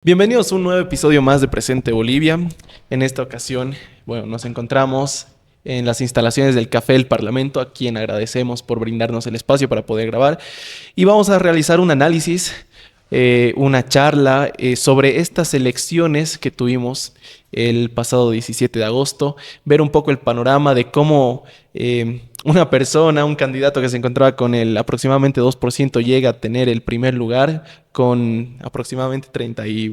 Bienvenidos a un nuevo episodio más de Presente Bolivia. En esta ocasión, nos encontramos en las instalaciones del Café del Parlamento, a quien agradecemos por brindarnos el espacio para poder grabar. Y vamos a realizar un análisis, una charla sobre estas elecciones que tuvimos el pasado 17 de agosto, ver un poco el panorama de cómo una persona, un candidato que se encontraba con el aproximadamente 2% llega a tener el primer lugar con aproximadamente 30 y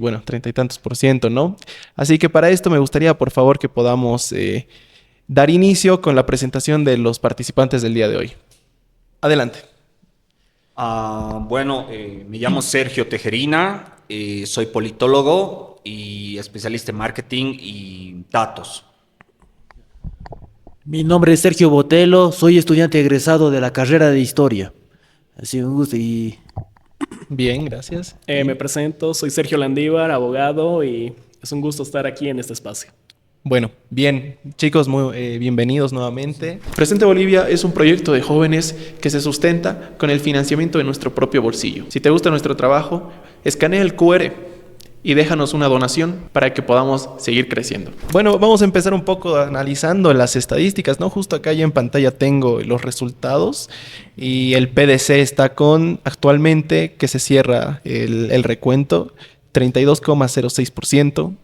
tantos por ciento, ¿no? Así que para esto me gustaría, por favor, que podamos dar inicio con la presentación de los participantes del día de hoy. Adelante. Me llamo Sergio Tejerina, soy politólogo y especialista en marketing y datos. Mi nombre es Sergio Botelo, soy estudiante egresado de la carrera de Historia. Así un gusto y... Bien, gracias. Me presento, soy Sergio Landívar, abogado, y es un gusto estar aquí en este espacio. Bueno, bien, chicos, muy bienvenidos nuevamente. Presente Bolivia es un proyecto de jóvenes que se sustenta con el financiamiento de nuestro propio bolsillo. Si te gusta nuestro trabajo, escanea el QR y déjanos una donación para que podamos seguir creciendo. Bueno, vamos a empezar un poco analizando las estadísticas, ¿no? Justo acá ya en pantalla tengo los resultados y el PDC está con, actualmente, que se cierra el recuento, 32,06%.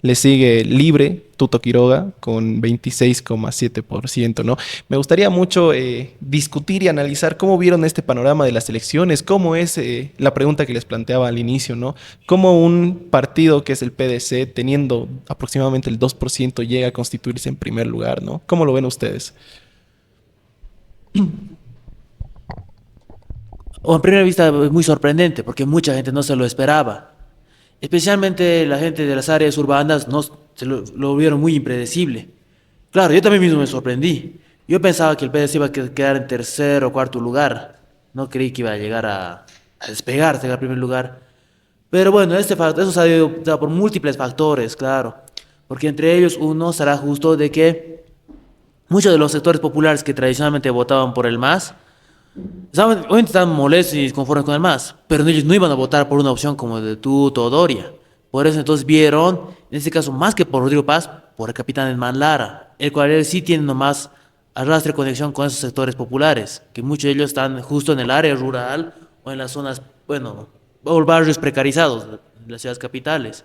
Le sigue Libre, Tuto Quiroga, con 26,7%, ¿no? Me gustaría mucho discutir y analizar cómo vieron este panorama de las elecciones, cómo es la pregunta que les planteaba al inicio, ¿no? Cómo un partido que es el PDC, teniendo aproximadamente el 2%, llega a constituirse en primer lugar, ¿no? ¿Cómo lo ven ustedes? En primera vista es muy sorprendente porque mucha gente no se lo esperaba. Especialmente la gente de las áreas urbanas lo vieron muy impredecible. Claro, yo también mismo me sorprendí. Yo pensaba que el PDC iba a quedar en tercer o cuarto lugar. No creí que iba a llegar a despegarse al primer lugar. Pero bueno, eso se ha dado por múltiples factores, claro. Porque entre ellos uno será justo de que muchos de los sectores populares que tradicionalmente votaban por el MAS, obviamente estaban molestos y disconformes con el MAS, pero ellos no iban a votar por una opción como de Tuto o Doria. Por eso entonces vieron, en este caso más que por Rodrigo Paz, por el capitán Edman Lara, el cual él sí tiene nomás arrastre conexión con esos sectores populares, que muchos de ellos están justo en el área rural o en las zonas, o barrios precarizados de las ciudades capitales.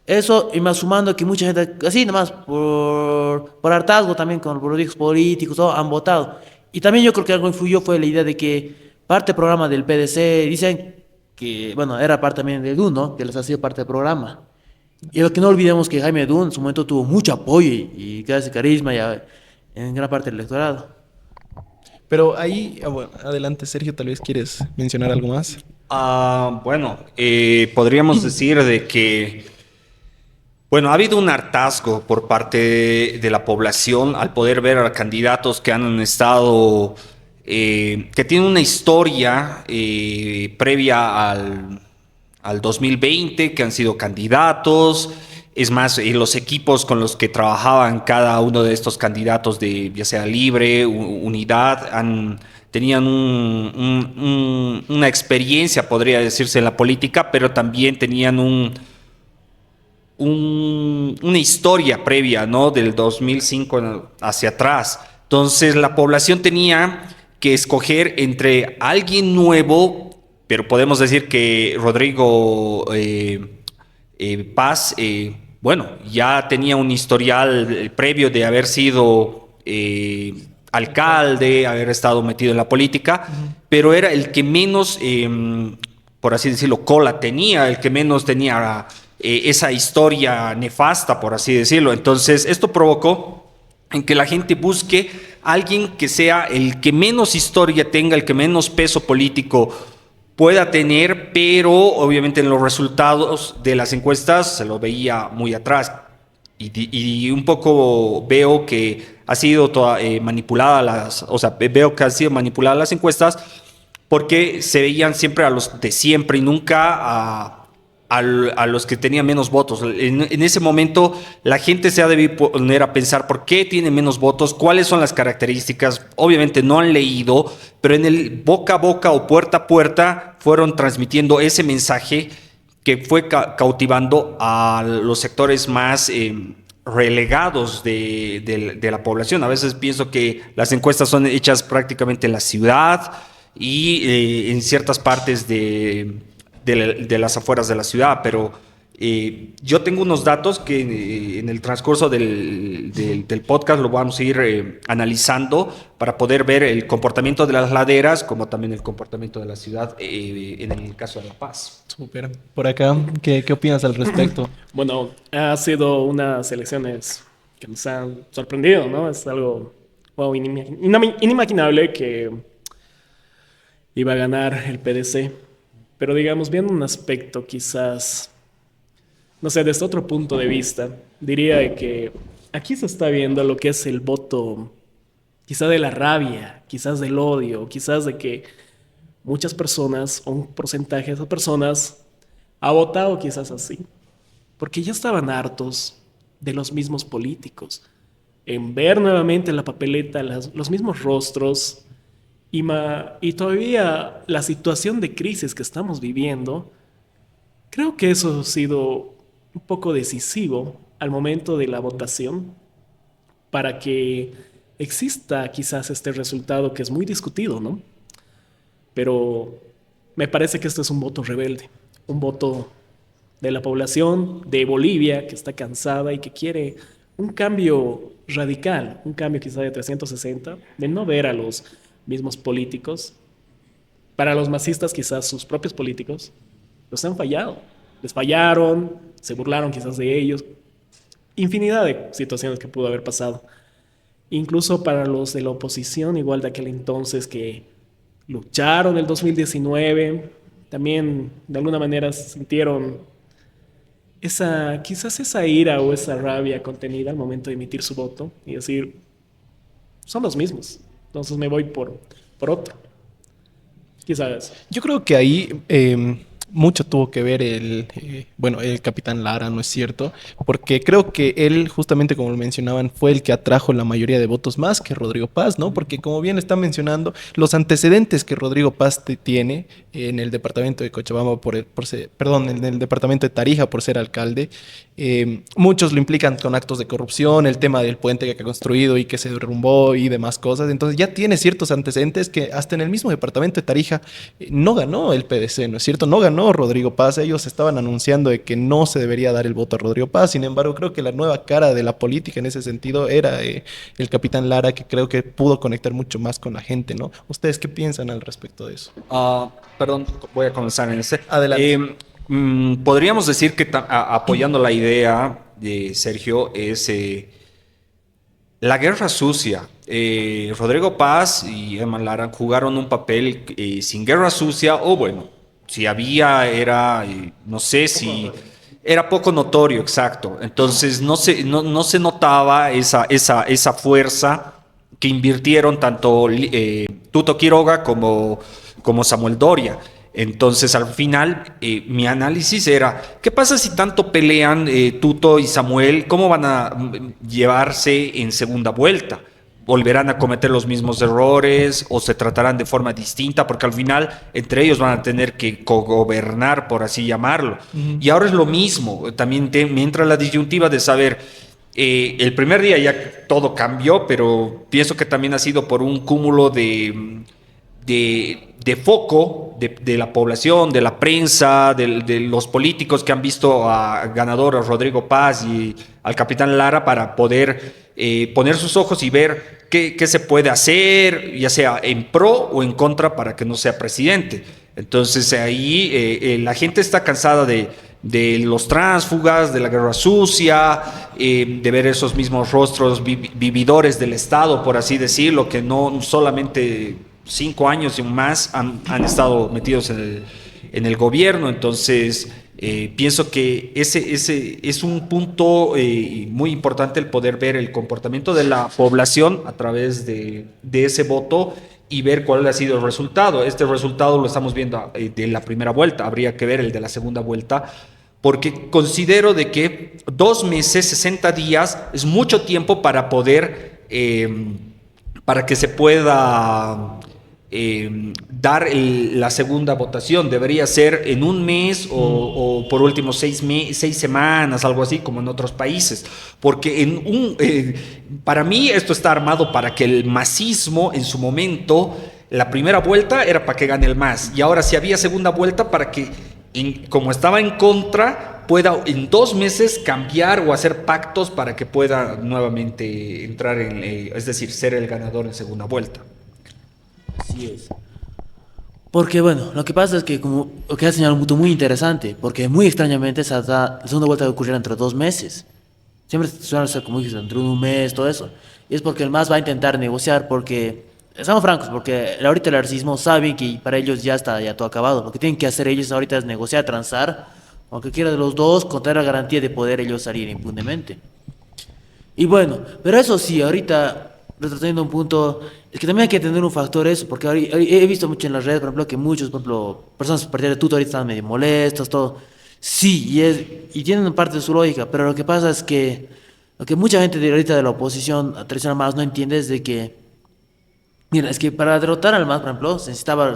Eso, y más sumando que mucha gente, así nomás, por hartazgo también con los políticos políticos, todo, han votado. Y también yo creo que algo influyó fue la idea de que parte del programa del PDC, dicen que, era parte también de Dun, ¿no? Que les ha sido parte del programa. Y lo que no olvidemos que Jaime Dun en su momento tuvo mucho apoyo y casi carisma en gran parte del electorado. Pero ahí, adelante Sergio, tal vez quieres mencionar algo más. Podríamos decir de que ha habido un hartazgo por parte de la población al poder ver a candidatos que han estado, que tienen una historia previa al 2020, que han sido candidatos. Es más, los equipos con los que trabajaban cada uno de estos candidatos, de ya sea Libre, Unidad, tenían una experiencia, podría decirse, en la política, pero también tenían una historia previa, ¿no? Del 2005 hacia atrás. Entonces la población tenía que escoger entre alguien nuevo, pero podemos decir que Rodrigo Paz, ya tenía un historial previo de haber sido alcalde, haber estado metido en la política, pero era el que menos, por así decirlo, cola tenía, el que menos tenía esa historia nefasta, por así decirlo. Entonces, esto provocó en que la gente busque a alguien que sea el que menos historia tenga, el que menos peso político pueda tener, pero obviamente en los resultados de las encuestas se lo veía muy atrás. Y un poco veo que ha sido manipuladas las encuestas porque se veían siempre a los de siempre y nunca a los que tenían menos votos. En ese momento la gente se ha debido poner a pensar por qué tiene menos votos, cuáles son las características. Obviamente no han leído, pero en el boca a boca o puerta a puerta fueron transmitiendo ese mensaje que fue cautivando a los sectores más relegados de la población. A veces pienso que las encuestas son hechas prácticamente en la ciudad y en ciertas partes de las afueras de la ciudad, pero yo tengo unos datos que en el transcurso del podcast lo vamos a ir analizando para poder ver el comportamiento de las laderas como también el comportamiento de la ciudad en el caso de La Paz. Súper. Por acá, ¿qué opinas al respecto? Bueno, ha sido unas elecciones que nos han sorprendido, ¿no? Es algo wow, inimaginable que iba a ganar el PDC. Pero digamos, viendo un aspecto quizás, no sé, desde otro punto de vista, diría que aquí se está viendo lo que es el voto, quizás de la rabia, quizás del odio, quizás de que muchas personas, o un porcentaje de esas personas, ha votado quizás así, porque ya estaban hartos de los mismos políticos, en ver nuevamente en la papeleta los mismos rostros, y todavía la situación de crisis que estamos viviendo, creo que eso ha sido un poco decisivo al momento de la votación para que exista quizás este resultado que es muy discutido, ¿no? Pero me parece que este es un voto rebelde, un voto de la población de Bolivia que está cansada y que quiere un cambio radical, un cambio quizá de 360, de no ver a los mismos políticos. Para los masistas, quizás sus propios políticos los han fallado. Les fallaron, se burlaron quizás de ellos. Infinidad de situaciones que pudo haber pasado. Incluso para los de la oposición, igual de aquel entonces que lucharon el 2019, también de alguna manera sintieron quizás esa ira o esa rabia contenida al momento de emitir su voto y decir, son los mismos, entonces me voy por otro. Quizás. Yo creo que ahí mucho tuvo que ver el capitán Lara, ¿no es cierto? Porque creo que él, justamente como lo mencionaban, fue el que atrajo la mayoría de votos más que Rodrigo Paz, ¿no? Porque como bien está mencionando, los antecedentes que Rodrigo Paz tiene en el departamento de Cochabamba, en el departamento de Tarija por ser alcalde, muchos lo implican con actos de corrupción, el tema del puente que ha construido y que se derrumbó y demás cosas. Entonces ya tiene ciertos antecedentes que hasta en el mismo departamento de Tarija no ganó el PDC, ¿no es cierto? No ganó Rodrigo Paz. Ellos estaban anunciando de que no se debería dar el voto a Rodrigo Paz. Sin embargo, creo que la nueva cara de la política en ese sentido era el capitán Lara, que creo que pudo conectar mucho más con la gente, ¿no? ¿Ustedes qué piensan al respecto de eso? Perdón, voy a comenzar en ese. Adelante. Podríamos decir que apoyando la idea de Sergio es la guerra sucia. Rodrigo Paz y Emma Lara jugaron un papel sin guerra sucia, o bueno, si había era, no sé si era poco notorio, exacto. Entonces no se notaba esa fuerza que invirtieron tanto Tuto Quiroga como Samuel Doria. Entonces, al final, mi análisis era, ¿qué pasa si tanto pelean Tuto y Samuel? ¿Cómo van a llevarse en segunda vuelta? ¿Volverán a cometer los mismos errores o se tratarán de forma distinta? Porque al final, entre ellos van a tener que cogobernar, por así llamarlo. Uh-huh. Y ahora es lo mismo. También me entra la disyuntiva de saber, el primer día ya todo cambió, pero pienso que también ha sido por un cúmulo de foco de la población, de la prensa, de los políticos que han visto a ganador a Rodrigo Paz y al capitán Lara para poder poner sus ojos y ver qué se puede hacer, ya sea en pro o en contra para que no sea presidente. Entonces ahí la gente está cansada de los tránsfugas, de la guerra sucia, de ver esos mismos rostros vividores del Estado, por así decirlo, que no solamente 5 años y más han estado metidos en el gobierno. Entonces pienso que ese es un punto muy importante, el poder ver el comportamiento de la población a través de ese voto y ver cuál ha sido el resultado. Este resultado lo estamos viendo de la primera vuelta, habría que ver el de la segunda vuelta, porque considero de que 2 meses, 60 días es mucho tiempo para poder, para que se pueda dar la segunda votación. Debería ser en un mes o por último 6 semanas, algo así como en otros países. Porque para mí esto está armado para que el masismo en su momento, la primera vuelta era para que gane el MAS. Y ahora si había segunda vuelta para que, como estaba en contra, pueda en 2 meses cambiar o hacer pactos para que pueda nuevamente entrar es decir, ser el ganador en segunda vuelta. Así es. Porque bueno, lo que pasa es que como lo que ha señalado un punto muy interesante, porque muy extrañamente la segunda vuelta va a ocurrir entre 2 meses. Siempre suele ser como dices, entre un mes, todo eso. Y es porque el MAS va a intentar negociar, porque, estamos francos, porque ahorita el arcismo sabe que para ellos ya está ya todo acabado. Lo que tienen que hacer ellos ahorita es negociar, transar, aunque quiera de los dos, con tener la garantía de poder ellos salir impunemente. Y bueno, pero eso sí, ahorita retrocediendo un punto, es que también hay que tener un factor eso, porque he visto mucho en las redes, por ejemplo, que muchos, por ejemplo, personas partidarias de Tuto ahorita están medio molestos, todo. Sí, y tienen parte de su lógica, pero lo que pasa es que lo que mucha gente de ahorita de la oposición tradicional más no entiende es de que, mira, es que para derrotar al MAS, por ejemplo, se necesitaba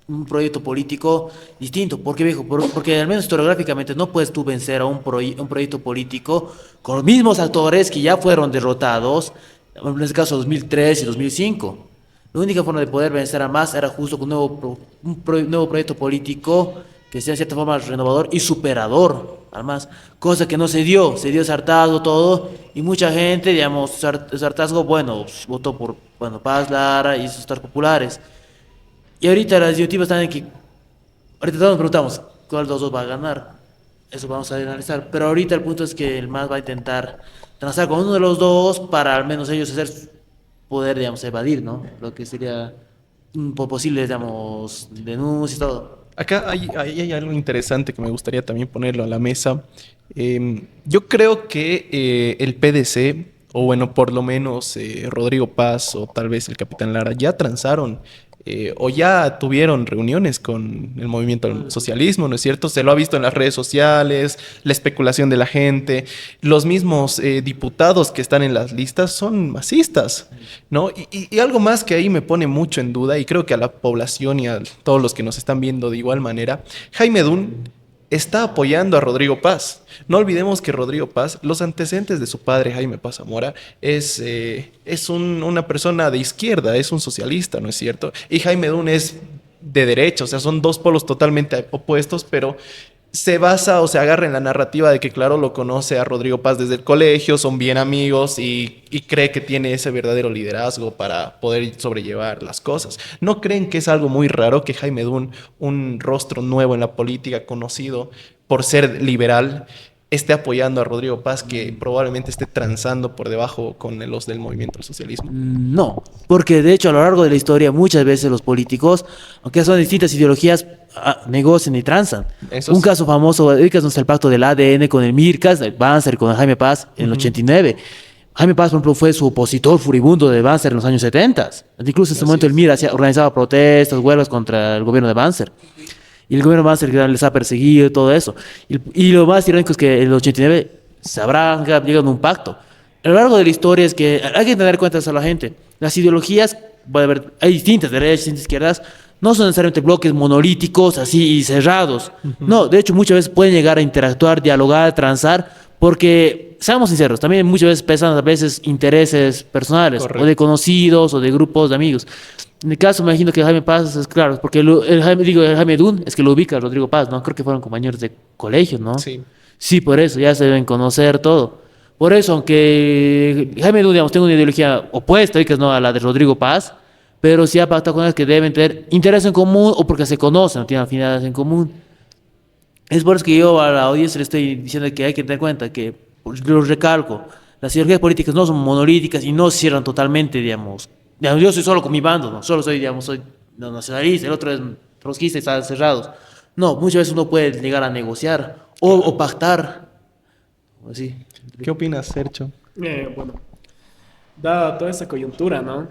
un proyecto político distinto. ¿Por qué, viejo? Porque al menos historiográficamente no puedes tú vencer a un proyecto político con los mismos actores que ya fueron derrotados, en este caso 2003 y 2005. La única forma de poder vencer a MAS era justo con un nuevo proyecto político que sea de cierta forma renovador y superador al MAS, cosa que no se dio ese hartazgo todo, y mucha gente, digamos, ese hartazgo, bueno, votó por, bueno, Paz, Lara y sus sectores populares. Y ahorita las disyuntivas están en que, ahorita todos nos preguntamos, ¿cuál de los dos va a ganar? Eso vamos a analizar, pero ahorita el punto es que el MAS va a intentar transar con uno de los dos para al menos ellos poder, digamos, evadir, ¿no? Lo que sería posibles, digamos, denuncias y todo. Acá hay algo interesante que me gustaría también ponerlo a la mesa. Yo creo que el PDC, o bueno, por lo menos Rodrigo Paz o tal vez el Capitán Lara, ya transaron o ya tuvieron reuniones con el movimiento al socialismo, ¿no es cierto? Se lo ha visto en las redes sociales, la especulación de la gente, los mismos diputados que están en las listas son masistas, ¿no? Y algo más que ahí me pone mucho en duda, y creo que a la población y a todos los que nos están viendo de igual manera, Jaime Dun está apoyando a Rodrigo Paz. No olvidemos que Rodrigo Paz, los antecedentes de su padre, Jaime Paz Zamora, es una persona de izquierda, es un socialista, ¿no es cierto? Y Jaime Dun es de derecha, o sea, son dos polos totalmente opuestos, pero se basa o se agarra en la narrativa de que, claro, lo conoce a Rodrigo Paz desde el colegio, son bien amigos y cree que tiene ese verdadero liderazgo para poder sobrellevar las cosas. ¿No creen que es algo muy raro que Jaime Dun, un rostro nuevo en la política, conocido por ser liberal, esté apoyando a Rodrigo Paz, que probablemente esté transando por debajo con los del movimiento al socialismo? No, porque de hecho a lo largo de la historia muchas veces los políticos, aunque son distintas ideologías, negocian y transan. Eso Un sí. caso famoso, ubicas el pacto del ADN con el Mircas, el Banzer con el Jaime Paz en el 89. Jaime Paz, por ejemplo, fue su opositor furibundo de Banzer en los años 70. Incluso en ese momento el MIR organizaba protestas, huelgas contra el gobierno de Banzer. Y el gobierno Banzer les ha perseguido y todo eso. Y lo más irónico es que en el 89 se habrá llegado a un pacto. A lo largo de la historia es que hay que tener cuenta a la gente. Las ideologías, hay distintas derechas, distintas izquierdas, no son necesariamente bloques monolíticos así y cerrados. No, de hecho muchas veces pueden llegar a interactuar, dialogar, transar, porque, seamos sinceros, también muchas veces pesan a veces intereses personales, Correcto. o de conocidos, o de grupos de amigos. En el caso, me imagino que Jaime Paz es claro, porque el Jaime Dun es que lo ubica Rodrigo Paz, ¿no? Creo que fueron compañeros de colegio, ¿no? Sí. Sí, por eso, ya se deben conocer todo. Por eso, aunque Jaime Dun, digamos, tenga una ideología opuesta, que es no a la de Rodrigo Paz, pero sí ha pactado con él que deben tener interés en común o porque se conocen, no tienen afinidades en común. Es por eso que yo a la audiencia le estoy diciendo que hay que tener en cuenta que, lo recalco, las ideologías políticas no son monolíticas y no cierran totalmente, digamos. Yo soy solo con mi bando, ¿no? Solo soy, digamos, soy nacionalista, el otro es trotskista y están cerrados. No, muchas veces uno puede llegar a negociar o pactar. Así. ¿Qué opinas, Sergio? Bueno, dada toda esa coyuntura, ¿no?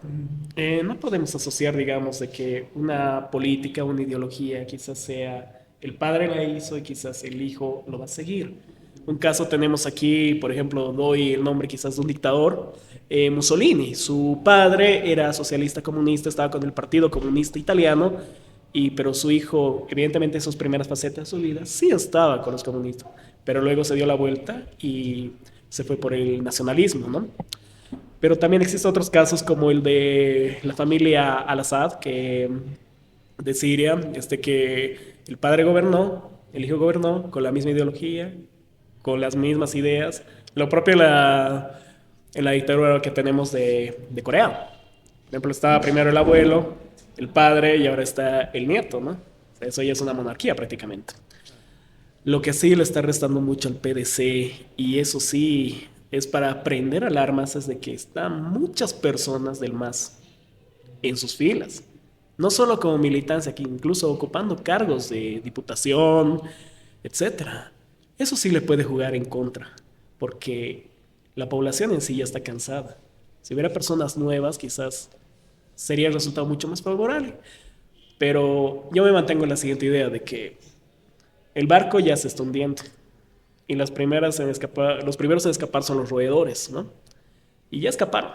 No podemos asociar, digamos, de que una política, una ideología, quizás sea el padre la hizo y quizás el hijo lo va a seguir. un caso tenemos aquí, por ejemplo, doy el nombre quizás de un dictador, Mussolini. Su padre era socialista comunista, estaba con el Partido Comunista Italiano, pero su hijo, evidentemente en sus primeras facetas de su vida, sí estaba con los comunistas, pero luego se dio la vuelta y se fue por el nacionalismo, ¿no? Pero también existen otros casos como el de la familia Al-Assad, de Siria, que el padre gobernó, el hijo gobernó con la misma ideología, con las mismas ideas. Lo propio en la dictadura que tenemos de Corea. Por ejemplo, estaba primero el abuelo, el padre y ahora está el nieto, ¿no? O sea, eso ya es una monarquía prácticamente. Lo que sí le está restando mucho al PDC, y eso sí es para prender alarmas, es de que están muchas personas del MAS en sus filas. No solo como militancia, que incluso ocupando cargos de diputación, etcétera. Eso sí le puede jugar en contra, porque la población en sí ya está cansada. Si hubiera personas nuevas, quizás sería el resultado mucho más favorable. Pero yo me mantengo en la siguiente idea de que el barco ya se está hundiendo y los primeros en escapar son los roedores, ¿no? Y ya escaparon.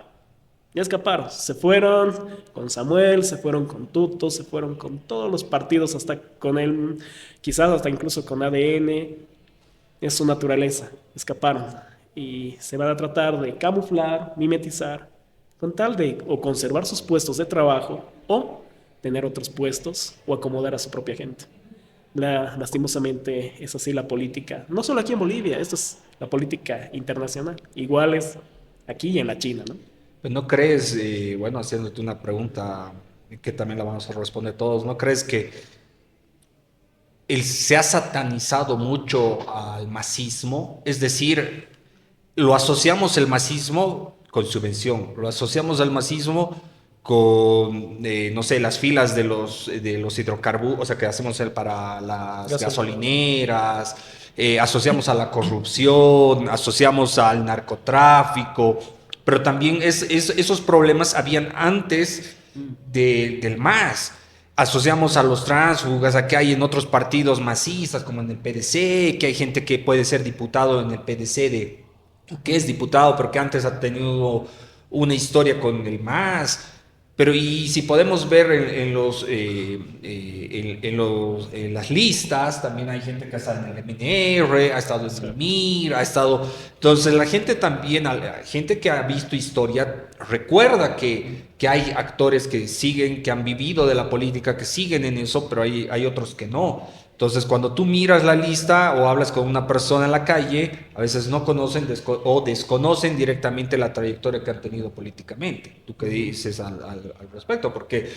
Ya escaparon, se fueron con Samuel, se fueron con Tuto, se fueron con todos los partidos, hasta con él, quizás hasta incluso con ADN. Es su naturaleza, escaparon. Y se van a tratar de camuflar, mimetizar, con tal de o conservar sus puestos de trabajo o tener otros puestos o acomodar a su propia gente. Lastimosamente es así la política, no solo aquí en Bolivia, esto es la política internacional, igual es aquí y en la China, ¿no? Pues no crees, bueno, haciéndote una pregunta que también la vamos a responder todos, ¿no crees que se ha satanizado mucho al masismo? Es decir, lo asociamos el masismo con subvención, lo asociamos al masismo con, no sé, las filas de los hidrocarburos, o sea, que hacemos para las gasolineras, asociamos a la corrupción, asociamos al narcotráfico, pero también esos problemas habían antes del MAS. Asociamos a los tránsfugas, a que hay en otros partidos masistas, como en el PDC, que hay gente que puede ser diputado en el PDC, que es diputado, pero que antes ha tenido una historia con el MAS. Pero y si podemos ver en las listas, también hay gente que ha estado en el MNR, ha estado en el MIR, ha estado... Entonces la gente también, la gente que ha visto historia, recuerda que hay actores que siguen, que han vivido de la política, que siguen en eso, pero hay otros que no. Entonces, cuando tú miras la lista o hablas con una persona en la calle, a veces no conocen o desconocen directamente la trayectoria que han tenido políticamente. ¿Tú qué dices al respecto? Porque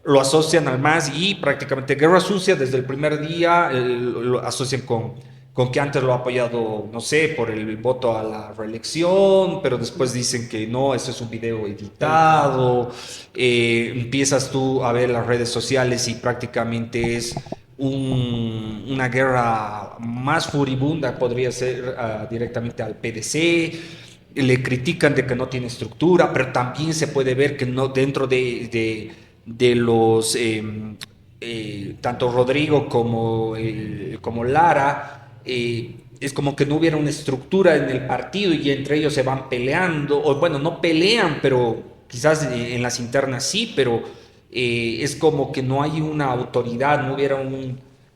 lo asocian al MAS y prácticamente Guerra Sucia desde el primer día lo asocian con que antes lo ha apoyado, no sé, por el voto a la reelección, pero después dicen que no, eso es un video editado. Empiezas tú a ver las redes sociales y prácticamente es una guerra más furibunda, podría ser directamente al PDC. Le critican de que no tiene estructura, pero también se puede ver que no dentro de los tanto Rodrigo como Lara, es como que no hubiera una estructura en el partido y entre ellos se van peleando, o bueno, no pelean, pero quizás en las internas sí, pero es como que no hay una autoridad, no hubiera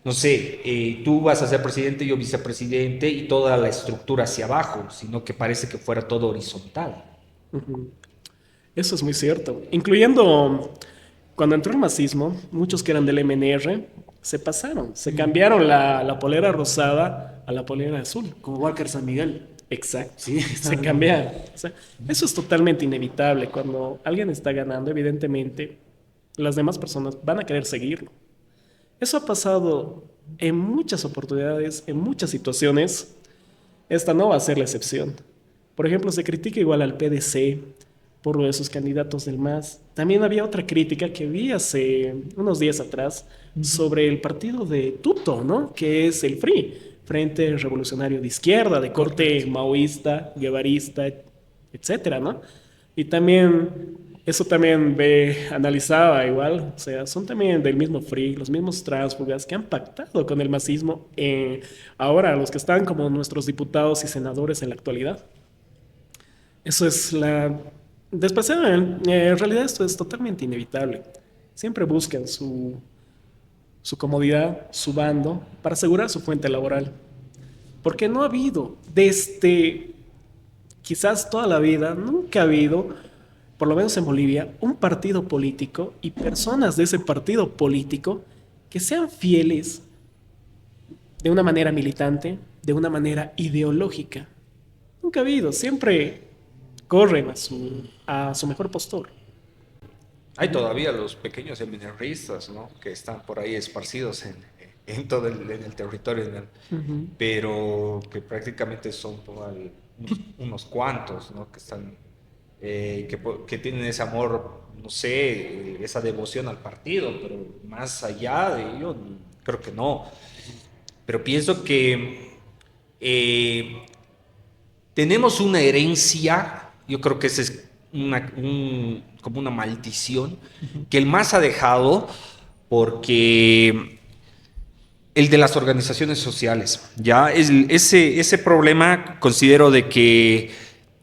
no sé, tú vas a ser presidente, yo vicepresidente y toda la estructura hacia abajo, sino que parece que fuera todo horizontal. Eso es muy cierto. Incluyendo cuando entró el masismo, muchos que eran del MNR se pasaron, se cambiaron la polera rosada a la polera azul. Como Walker San Miguel. Exacto, sí, se cambiaron. O sea, eso es totalmente inevitable. Cuando alguien está ganando, evidentemente, las demás personas van a querer seguirlo. Eso ha pasado en muchas oportunidades, en muchas situaciones. Esta no va a ser la excepción. Por ejemplo, se critica igual al PDC por lo de sus candidatos del MAS. También había otra crítica que vi hace unos días atrás sobre el partido de Tuto, ¿no? Que es el FRI, Frente Revolucionario de Izquierda, de corte maoísta, guevarista, etcétera, ¿no? Y también Eso también analizaba igual, o sea, son también del mismo FRIC, los mismos tránsfugas que han pactado con el masismo, ahora los que están como nuestros diputados y senadores en la actualidad. Eso es la... Después, en realidad esto es totalmente inevitable. Siempre buscan su comodidad, su bando, para asegurar su fuente laboral. Porque no ha habido, desde quizás toda la vida, nunca ha habido, por lo menos en Bolivia, un partido político y personas de ese partido político que sean fieles de una manera militante, de una manera ideológica. Nunca ha habido, siempre corren a su mejor postor. Hay todavía los pequeños seminaristas, ¿no? Que están por ahí esparcidos en todo en el territorio, pero que prácticamente son unos cuantos, ¿no? Que están, que tienen ese amor, no sé, esa devoción al partido, pero más allá de ello, creo que no. Pero pienso que tenemos una herencia, yo creo que esa es como una maldición, que el MAS ha dejado, porque el de las organizaciones sociales, ya ese problema considero de que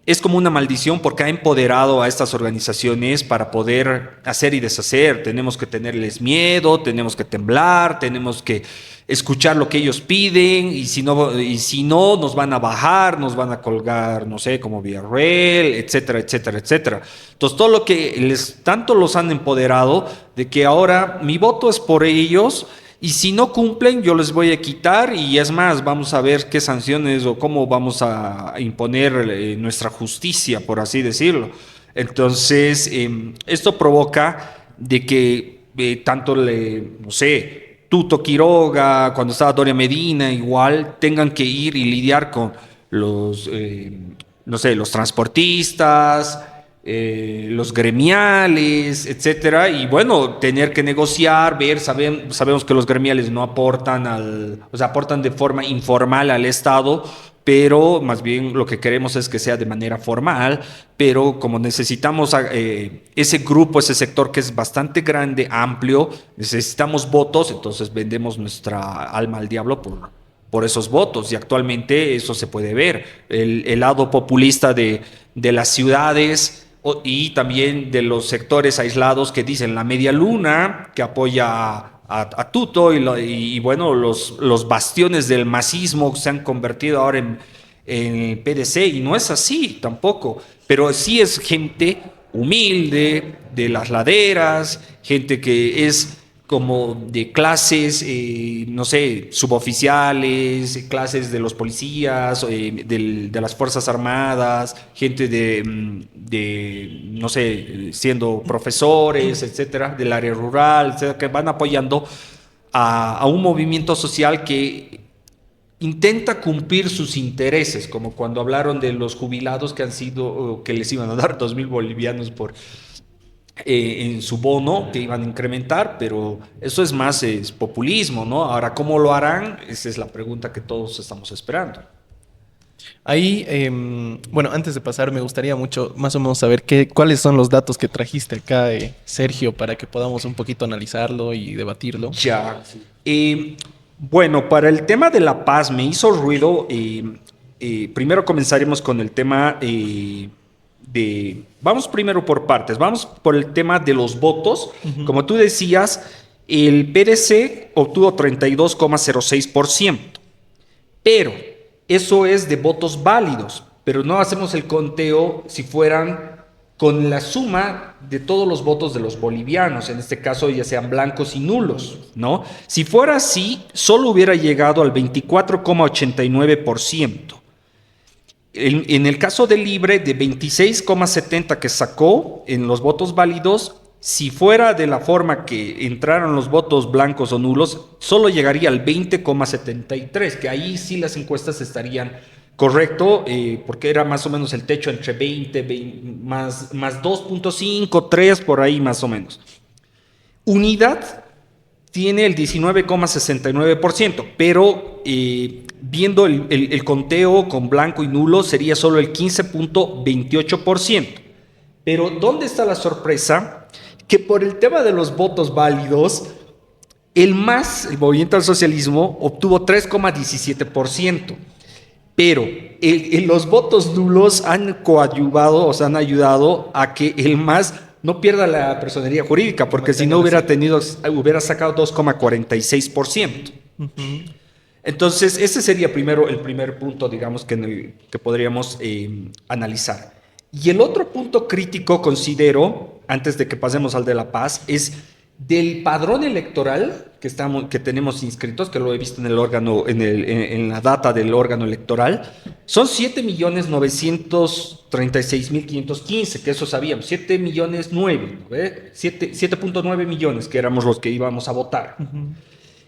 es como una maldición, porque ha empoderado a estas organizaciones para poder hacer y deshacer. Tenemos que tenerles miedo, tenemos que temblar, tenemos que escuchar lo que ellos piden, y si no nos van a bajar, nos van a colgar, no sé, como Villarreal, etcétera, etcétera, etcétera. Entonces, todo lo que tanto los han empoderado, de que ahora mi voto es por ellos, y si no cumplen, yo les voy a quitar, y es más, vamos a ver qué sanciones o cómo vamos a imponer nuestra justicia, por así decirlo. Entonces, esto provoca de que tanto no sé, Tuto Quiroga, cuando estaba Doria Medina, igual, tengan que ir y lidiar con los, no sé, los transportistas, los gremiales, etcétera, y bueno, tener que negociar, ver, sabemos que los gremiales no aportan o sea, aportan de forma informal al Estado, pero más bien lo que queremos es que sea de manera formal, pero como necesitamos ese grupo, ese sector que es bastante grande, amplio, necesitamos votos, entonces vendemos nuestra alma al diablo por esos votos, y actualmente eso se puede ver, el lado populista de las ciudades y también de los sectores aislados que dicen la media luna, que apoya a Tuto, y bueno, los bastiones del masismo se han convertido ahora en el PDC, y no es así tampoco, pero sí es gente humilde, de las laderas, gente que es como de clases, no sé, suboficiales, clases de los policías, de las Fuerzas Armadas, gente no sé, siendo profesores, etcétera, del área rural, etcétera, que van apoyando a un movimiento social que intenta cumplir sus intereses, como cuando hablaron de los jubilados que les iban a dar 2,000 bolivianos en su bono, que iban a incrementar, pero eso es más populismo, ¿no? Ahora, ¿cómo lo harán? Esa es la pregunta que todos estamos esperando. Ahí, bueno, antes de pasar, me gustaría mucho más o menos saber cuáles son los datos que trajiste acá, Sergio, para que podamos un poquito analizarlo y debatirlo. Ya. Bueno, para el tema de La Paz me hizo ruido. Primero comenzaremos con el tema vamos primero por partes, vamos por el tema de los votos. Como tú decías, el PDC obtuvo 32,06%, pero eso es de votos válidos, pero no hacemos el conteo si fueran con la suma de todos los votos de los bolivianos, en este caso ya sean blancos y nulos, ¿no? Si fuera así, solo hubiera llegado al 24,89%. En el caso de Libre, de 26,70 que sacó en los votos válidos, si fuera de la forma que entraron los votos blancos o nulos, solo llegaría al 20,73, que ahí sí las encuestas estarían correcto, porque era más o menos el techo entre 20 más 2,5, 3, por ahí más o menos. Unidad tiene el 19,69%, pero viendo el conteo con blanco y nulo sería solo el 15,28%. Pero ¿dónde está la sorpresa? Que por el tema de los votos válidos, el Movimiento al Socialismo, obtuvo 3,17%. Pero los votos nulos han coadyuvado, o sea, han ayudado a que el MAS no pierda la personería jurídica, porque si no hubiera sacado 2,46%. Entonces, ese sería primero el primer punto, digamos, que podríamos analizar. Y el otro punto crítico, considero, antes de que pasemos al de La Paz, es del padrón electoral que tenemos inscritos, que lo he visto en el órgano, en la data del órgano electoral, son 7.936.515, que eso sabíamos, 7.9 millones, que éramos los que íbamos a votar.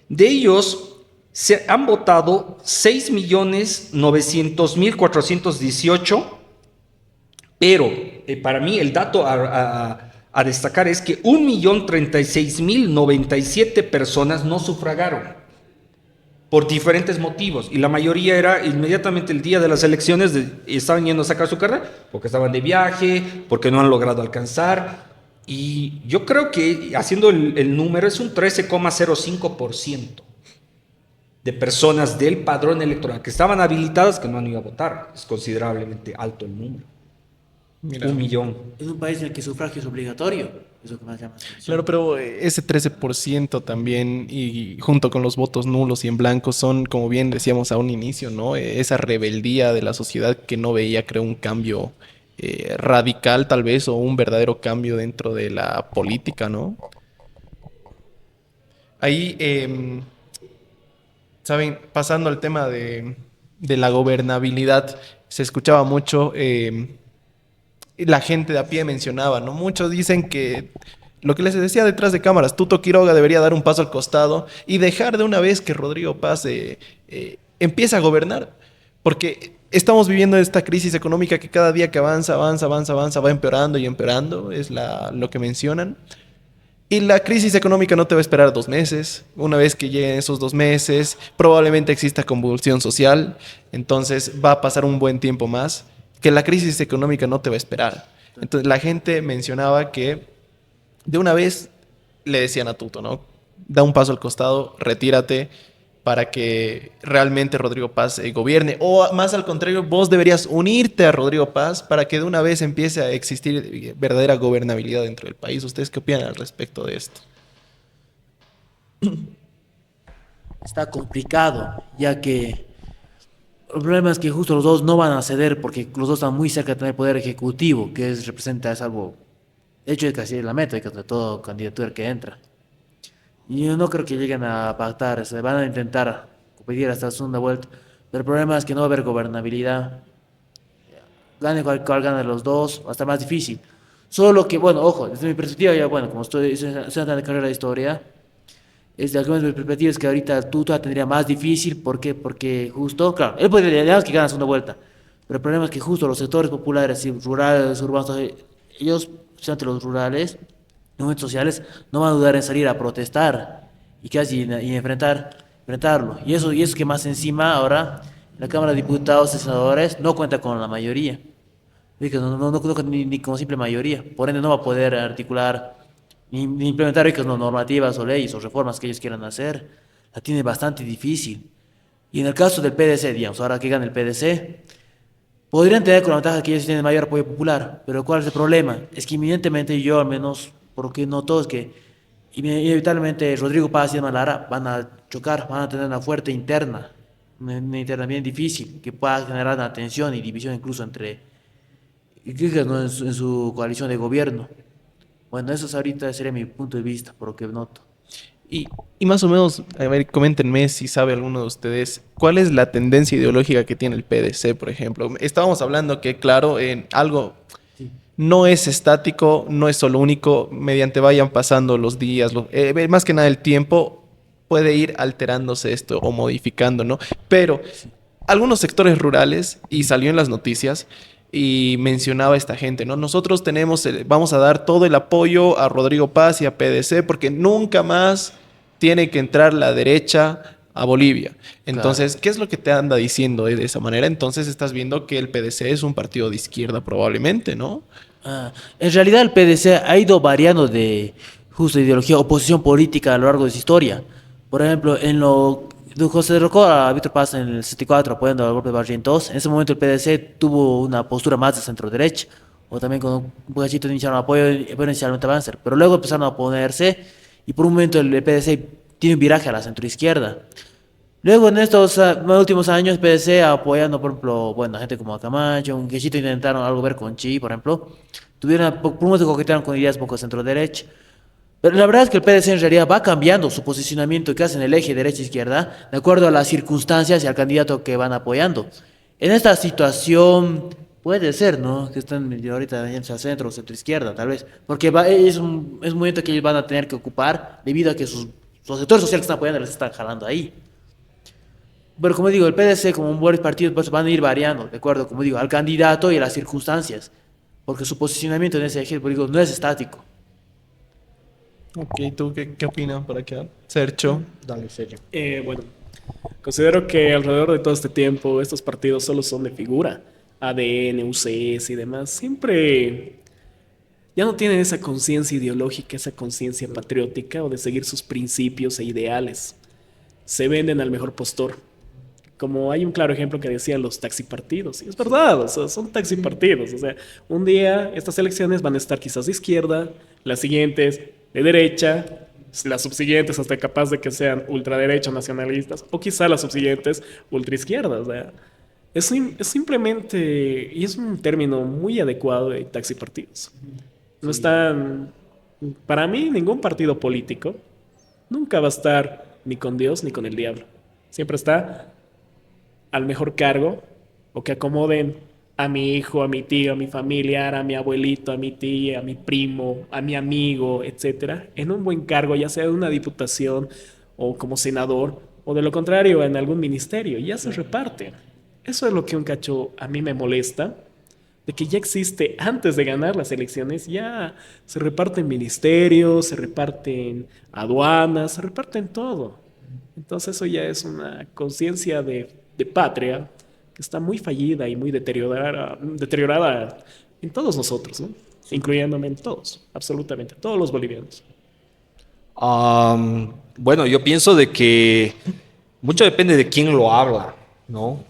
De ellos, se han votado 6.900.418, pero para mí el dato a destacar es que 1.036.097 personas no sufragaron por diferentes motivos, y la mayoría era inmediatamente el día de las elecciones, estaban yendo a sacar su carrera porque estaban de viaje, porque no han logrado alcanzar, y yo creo que haciendo el número es un 13,05% de personas del padrón electoral que estaban habilitadas que no han ido a votar. Es considerablemente alto el número. Mira, 1 millón. Es un país en el que el sufragio es obligatorio. Es lo que más llama la atención. Claro, pero ese 13% también, y junto con los votos nulos y en blanco, son, como bien decíamos a un inicio, ¿no? Esa rebeldía de la sociedad que no veía, creo, un cambio radical, tal vez, o un verdadero cambio dentro de la política, ¿no? Ahí, saben, pasando al tema de la gobernabilidad, se escuchaba mucho. La gente de a pie mencionaba, ¿no? Muchos dicen que lo que les decía detrás de cámaras, Tuto Quiroga debería dar un paso al costado y dejar de una vez que Rodrigo Paz empiece a gobernar, porque estamos viviendo esta crisis económica que cada día que avanza, va empeorando y empeorando, es lo que mencionan. Y la crisis económica no te va a esperar 2 meses. Una vez que lleguen esos 2 meses, probablemente exista convulsión social, entonces va a pasar un buen tiempo más, que la crisis económica no te va a esperar. Entonces la gente mencionaba que de una vez le decían a Tuto, ¿no? Da un paso al costado, retírate para que realmente Rodrigo Paz gobierne. O más al contrario, vos deberías unirte a Rodrigo Paz para que de una vez empiece a existir verdadera gobernabilidad dentro del país. ¿Ustedes qué opinan al respecto de esto? Está complicado, ya que el problema es que justo los dos no van a ceder porque los dos están muy cerca de tener poder ejecutivo, que es algo hecho de casi la meta de toda candidatura que entra. Y yo no creo que lleguen a pactar, se van a intentar competir hasta la segunda vuelta, pero el problema es que no va a haber gobernabilidad. Gane cual gane de los dos, va a estar más difícil. Solo que, bueno, ojo, desde mi perspectiva, ya bueno, como estoy en la carrera de historia, es de algunas de mis perspectivas que ahorita Tuto tendría más difícil. ¿Por qué? Porque justo, claro, él puede digamos que gana la segunda vuelta, pero el problema es que justo los sectores populares, rurales, urbanos, ellos, especialmente los rurales, movimientos sociales, no van a dudar en salir a protestar y casi y enfrentarlo. Y eso que más encima ahora la Cámara de Diputados y Senadores no cuenta con la mayoría. Ni como simple mayoría. Por ende no va a poder articular ni implementar normativas o leyes o reformas que ellos quieran hacer. La tiene bastante difícil. Y en el caso del PDC, digamos, ahora que gana el PDC, podrían tener con la ventaja que ellos tienen mayor apoyo popular. Pero ¿cuál es el problema? Es que inminentemente yo, al menos, porque no todos, que inevitablemente Rodrigo Paz y Edman Lara van a chocar, van a tener una fuerte interna, una interna bien difícil, que pueda generar una tensión y división incluso entre, ¿no? en su coalición de gobierno. Bueno, eso ahorita sería mi punto de vista, por lo que noto. Y más o menos, a ver, coméntenme si sabe alguno de ustedes, ¿cuál es la tendencia ideológica que tiene el PDC, por ejemplo? Estábamos hablando que, claro, en algo no es estático, no es solo único, mediante vayan pasando los días, más que nada el tiempo puede ir alterándose esto o modificando, ¿no? Pero algunos sectores rurales, y salió en las noticias, y mencionaba esta gente, ¿no? Nosotros vamos a dar todo el apoyo a Rodrigo Paz y a PDC porque nunca más tiene que entrar la derecha a Bolivia. Entonces, claro, ¿qué es lo que te anda diciendo de esa manera? Entonces estás viendo que el PDC es un partido de izquierda probablemente, ¿no? En realidad el PDC ha ido variando de justo ideología, oposición política a lo largo de su historia. Por ejemplo, José derrocó a Víctor Paz en el 64 apoyando al golpe de Barrientos. En ese momento el PDC tuvo una postura más de centro derecha, o también con un cachito iniciaron apoyo, pero inicialmente Banzer, pero luego empezaron a oponerse y por un momento el PDC tiene un viraje a la centro izquierda. Luego en estos últimos años PDC apoyando, por ejemplo, bueno, gente como Camacho, un quechito intentaron algo ver con Chi, por ejemplo, por un momento coquetearon con ideas un poco centro derecha. Pero la verdad es que el PDC en realidad va cambiando su posicionamiento que hace en el eje derecha-izquierda de acuerdo a las circunstancias y al candidato que van apoyando. En esta situación puede ser, ¿no? Que están ahorita yéndose al centro o centro-izquierda, tal vez. Porque es un momento que ellos van a tener que ocupar debido a que los sectores sociales que están apoyando les están jalando ahí. Pero como digo, el PDC como un buen partido pues van a ir variando, de acuerdo, como digo, al candidato y a las circunstancias. Porque su posicionamiento en ese eje, pues, digo, no es estático. Ok, ¿tú qué opinas por acá? Sergio. Dale, serio. Bueno, considero que alrededor de todo este tiempo estos partidos solo son de figura. ADN, UCS y demás. Siempre ya no tienen esa conciencia ideológica, esa conciencia patriótica o de seguir sus principios e ideales. Se venden al mejor postor. Como hay un claro ejemplo que decían los taxipartidos. Y es verdad, o sea, son taxipartidos. O sea, un día estas elecciones van a estar quizás de izquierda, las siguientes de derecha, las subsiguientes hasta capaz de que sean ultraderecha nacionalistas, o quizá las subsiguientes ultraizquierdas. O sea, es simplemente, y es un término muy adecuado de taxipartidos. No están, para mí, ningún partido político nunca va a estar ni con Dios ni con el diablo. Siempre está al mejor cargo o que acomoden a mi hijo, a mi tío, a mi familiar, a mi abuelito, a mi tía, a mi primo, a mi amigo, etcétera, en un buen cargo, ya sea de una diputación o como senador, o de lo contrario, en algún ministerio, ya se reparte. Eso es lo que un cacho a mí me molesta, de que ya existe antes de ganar las elecciones, ya se reparten ministerios, se reparten aduanas, se reparten todo. Entonces eso ya es una conciencia de patria que está muy fallida y muy deteriorada en todos nosotros, ¿no? Incluyéndome en todos, absolutamente, todos los bolivianos. Bueno, yo pienso de que mucho depende de quién lo habla, ¿no?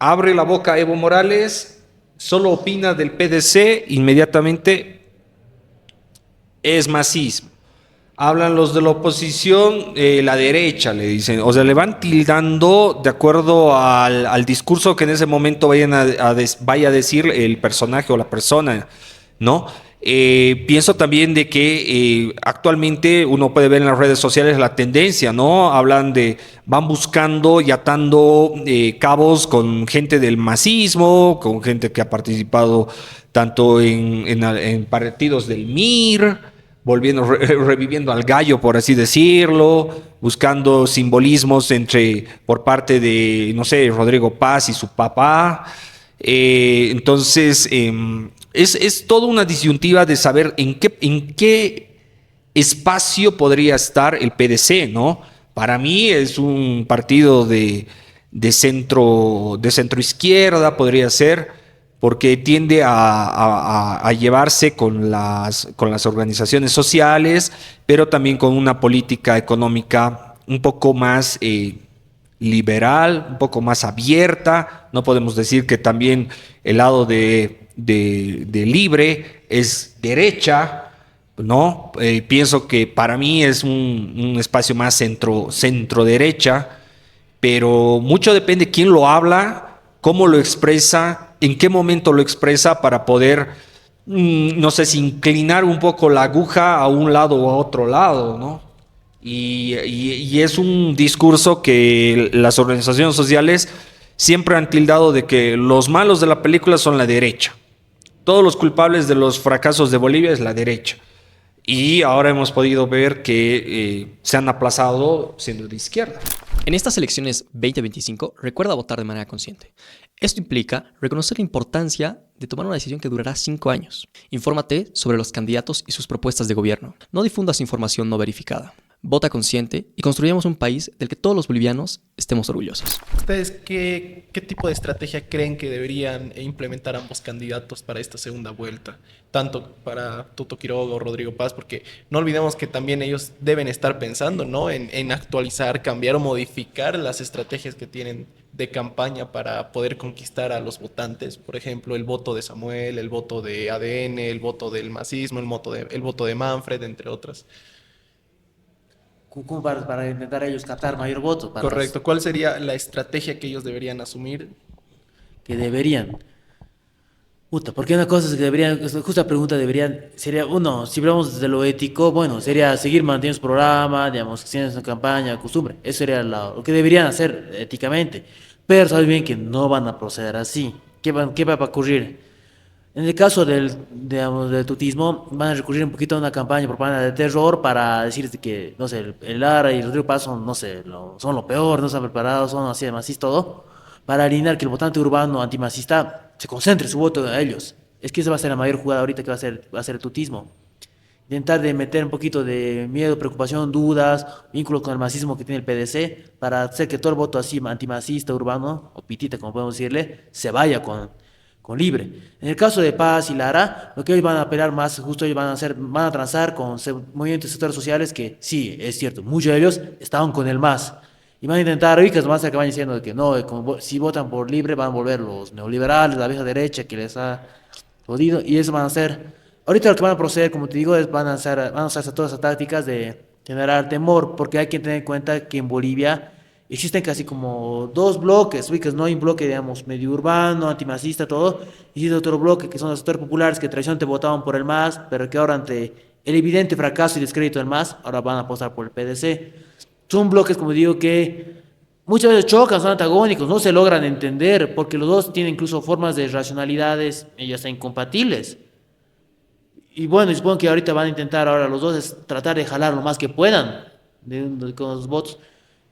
Abre la boca Evo Morales, solo opina del PDC, inmediatamente es masismo. Hablan los de la oposición, la derecha, le dicen. O sea, le van tildando de acuerdo al discurso que en ese momento vaya a decir el personaje o la persona, ¿no? Pienso también de que actualmente uno puede ver en las redes sociales la tendencia, ¿no? Van buscando y atando cabos con gente del masismo, con gente que ha participado tanto en partidos del MIR, reviviendo al gallo, por así decirlo, buscando simbolismos por parte de, no sé, Rodrigo Paz y su papá. Entonces, es toda una disyuntiva de saber en qué espacio podría estar el PDC, ¿no? Para mí es un partido de centro izquierda, podría ser, porque tiende a llevarse con las organizaciones sociales, pero también con una política económica un poco más liberal, un poco más abierta. No podemos decir que también el lado de Libre es derecha, ¿no? Pienso que para mí es un espacio más centro derecha, pero mucho depende quién lo habla, cómo lo expresa, en qué momento lo expresa para poder, no sé, si inclinar un poco la aguja a un lado o a otro lado, ¿no? Y es un discurso que las organizaciones sociales siempre han tildado de que los malos de la película son la derecha. Todos los culpables de los fracasos de Bolivia es la derecha. Y ahora hemos podido ver que se han aplazado siendo de izquierda. En estas elecciones 2025, recuerda votar de manera consciente. Esto implica reconocer la importancia de tomar una decisión que durará 5 años. Infórmate sobre los candidatos y sus propuestas de gobierno. No difundas información no verificada. Vota consciente y construyamos un país del que todos los bolivianos estemos orgullosos. ¿Ustedes qué tipo de estrategia creen que deberían implementar ambos candidatos para esta segunda vuelta? Tanto para Tuto Quiroga o Rodrigo Paz, porque no olvidemos que también ellos deben estar pensando, ¿no? en actualizar, cambiar o modificar las estrategias que tienen de campaña para poder conquistar a los votantes. Por ejemplo, el voto de Samuel, el voto de ADN, el voto del masismo, el voto de Manfred, entre otras. Como para intentar ellos captar mayor voto. Para Correcto. ¿Cuál sería la estrategia que ellos deberían asumir? que deberían. Puta, porque una cosa es que deberían, justa pregunta deberían, sería uno, si hablamos de lo ético, bueno, sería seguir manteniendo su programa, digamos, que tienen su campaña, costumbre, eso sería lo que deberían hacer éticamente, pero saben bien que no van a proceder así. ¿Qué va a ocurrir? En el caso digamos, del tutismo, van a recurrir un poquito a una campaña de propaganda de terror para decir que, no sé, el Lara y Rodrigo Paz son, no sé, son lo peor, no están preparados, son así, demás, y todo, para alinear que el votante urbano antimacista se concentre su voto a ellos. Es que esa va a ser la mayor jugada ahorita que va a ser el tutismo. Intentar de meter un poquito de miedo, preocupación, dudas, vínculo con el masismo que tiene el PDC, para hacer que todo el voto así antimacista, urbano, o pitita, como podemos decirle, se vaya con Libre. En el caso de Paz y Lara, lo que ellos van a apelar más, justo ellos van a transar con movimientos sectores sociales que, sí, es cierto, muchos de ellos estaban con el MAS. Y van a intentar, ricas más que van diciendo de que no, si votan por Libre van a volver los neoliberales, la vieja derecha que les ha jodido, y eso van a hacer. Ahorita lo que van a proceder, como te digo, van a usar todas esas tácticas de generar temor, porque hay que tener en cuenta que en Bolivia existen casi como dos bloques, ubicas, no hay un bloque, digamos, medio urbano, antimacista, todo, y existe otro bloque que son los sectores populares que tradicionalmente votaban por el MAS, pero que ahora ante el evidente fracaso y descrédito del MAS, ahora van a apostar por el PDC. Son bloques, como digo, que muchas veces chocan, son antagónicos, no se logran entender, porque los dos tienen incluso formas de racionalidades y hasta incompatibles. Y bueno, supongo que ahorita van a intentar ahora los dos es tratar de jalar lo más que puedan con los votos.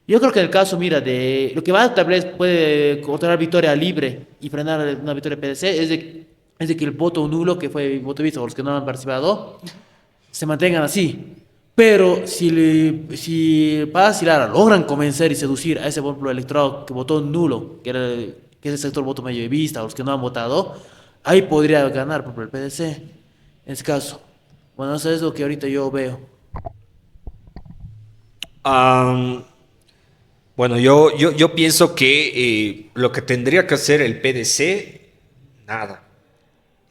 Yo creo que en el caso, mira, de lo que va tal vez puede otorgar victoria Libre y frenar una victoria PDC es de que el voto nulo, que fue voto visto por los que no han participado, se mantengan así. Pero si Paz y Lara logran convencer y seducir a ese pueblo electorado que votó nulo, que es el sector voto medievista, o los que no han votado, ahí podría ganar por el PDC, en ese caso. Bueno, eso es lo que ahorita yo veo. Bueno, yo pienso que lo que tendría que hacer el PDC, nada.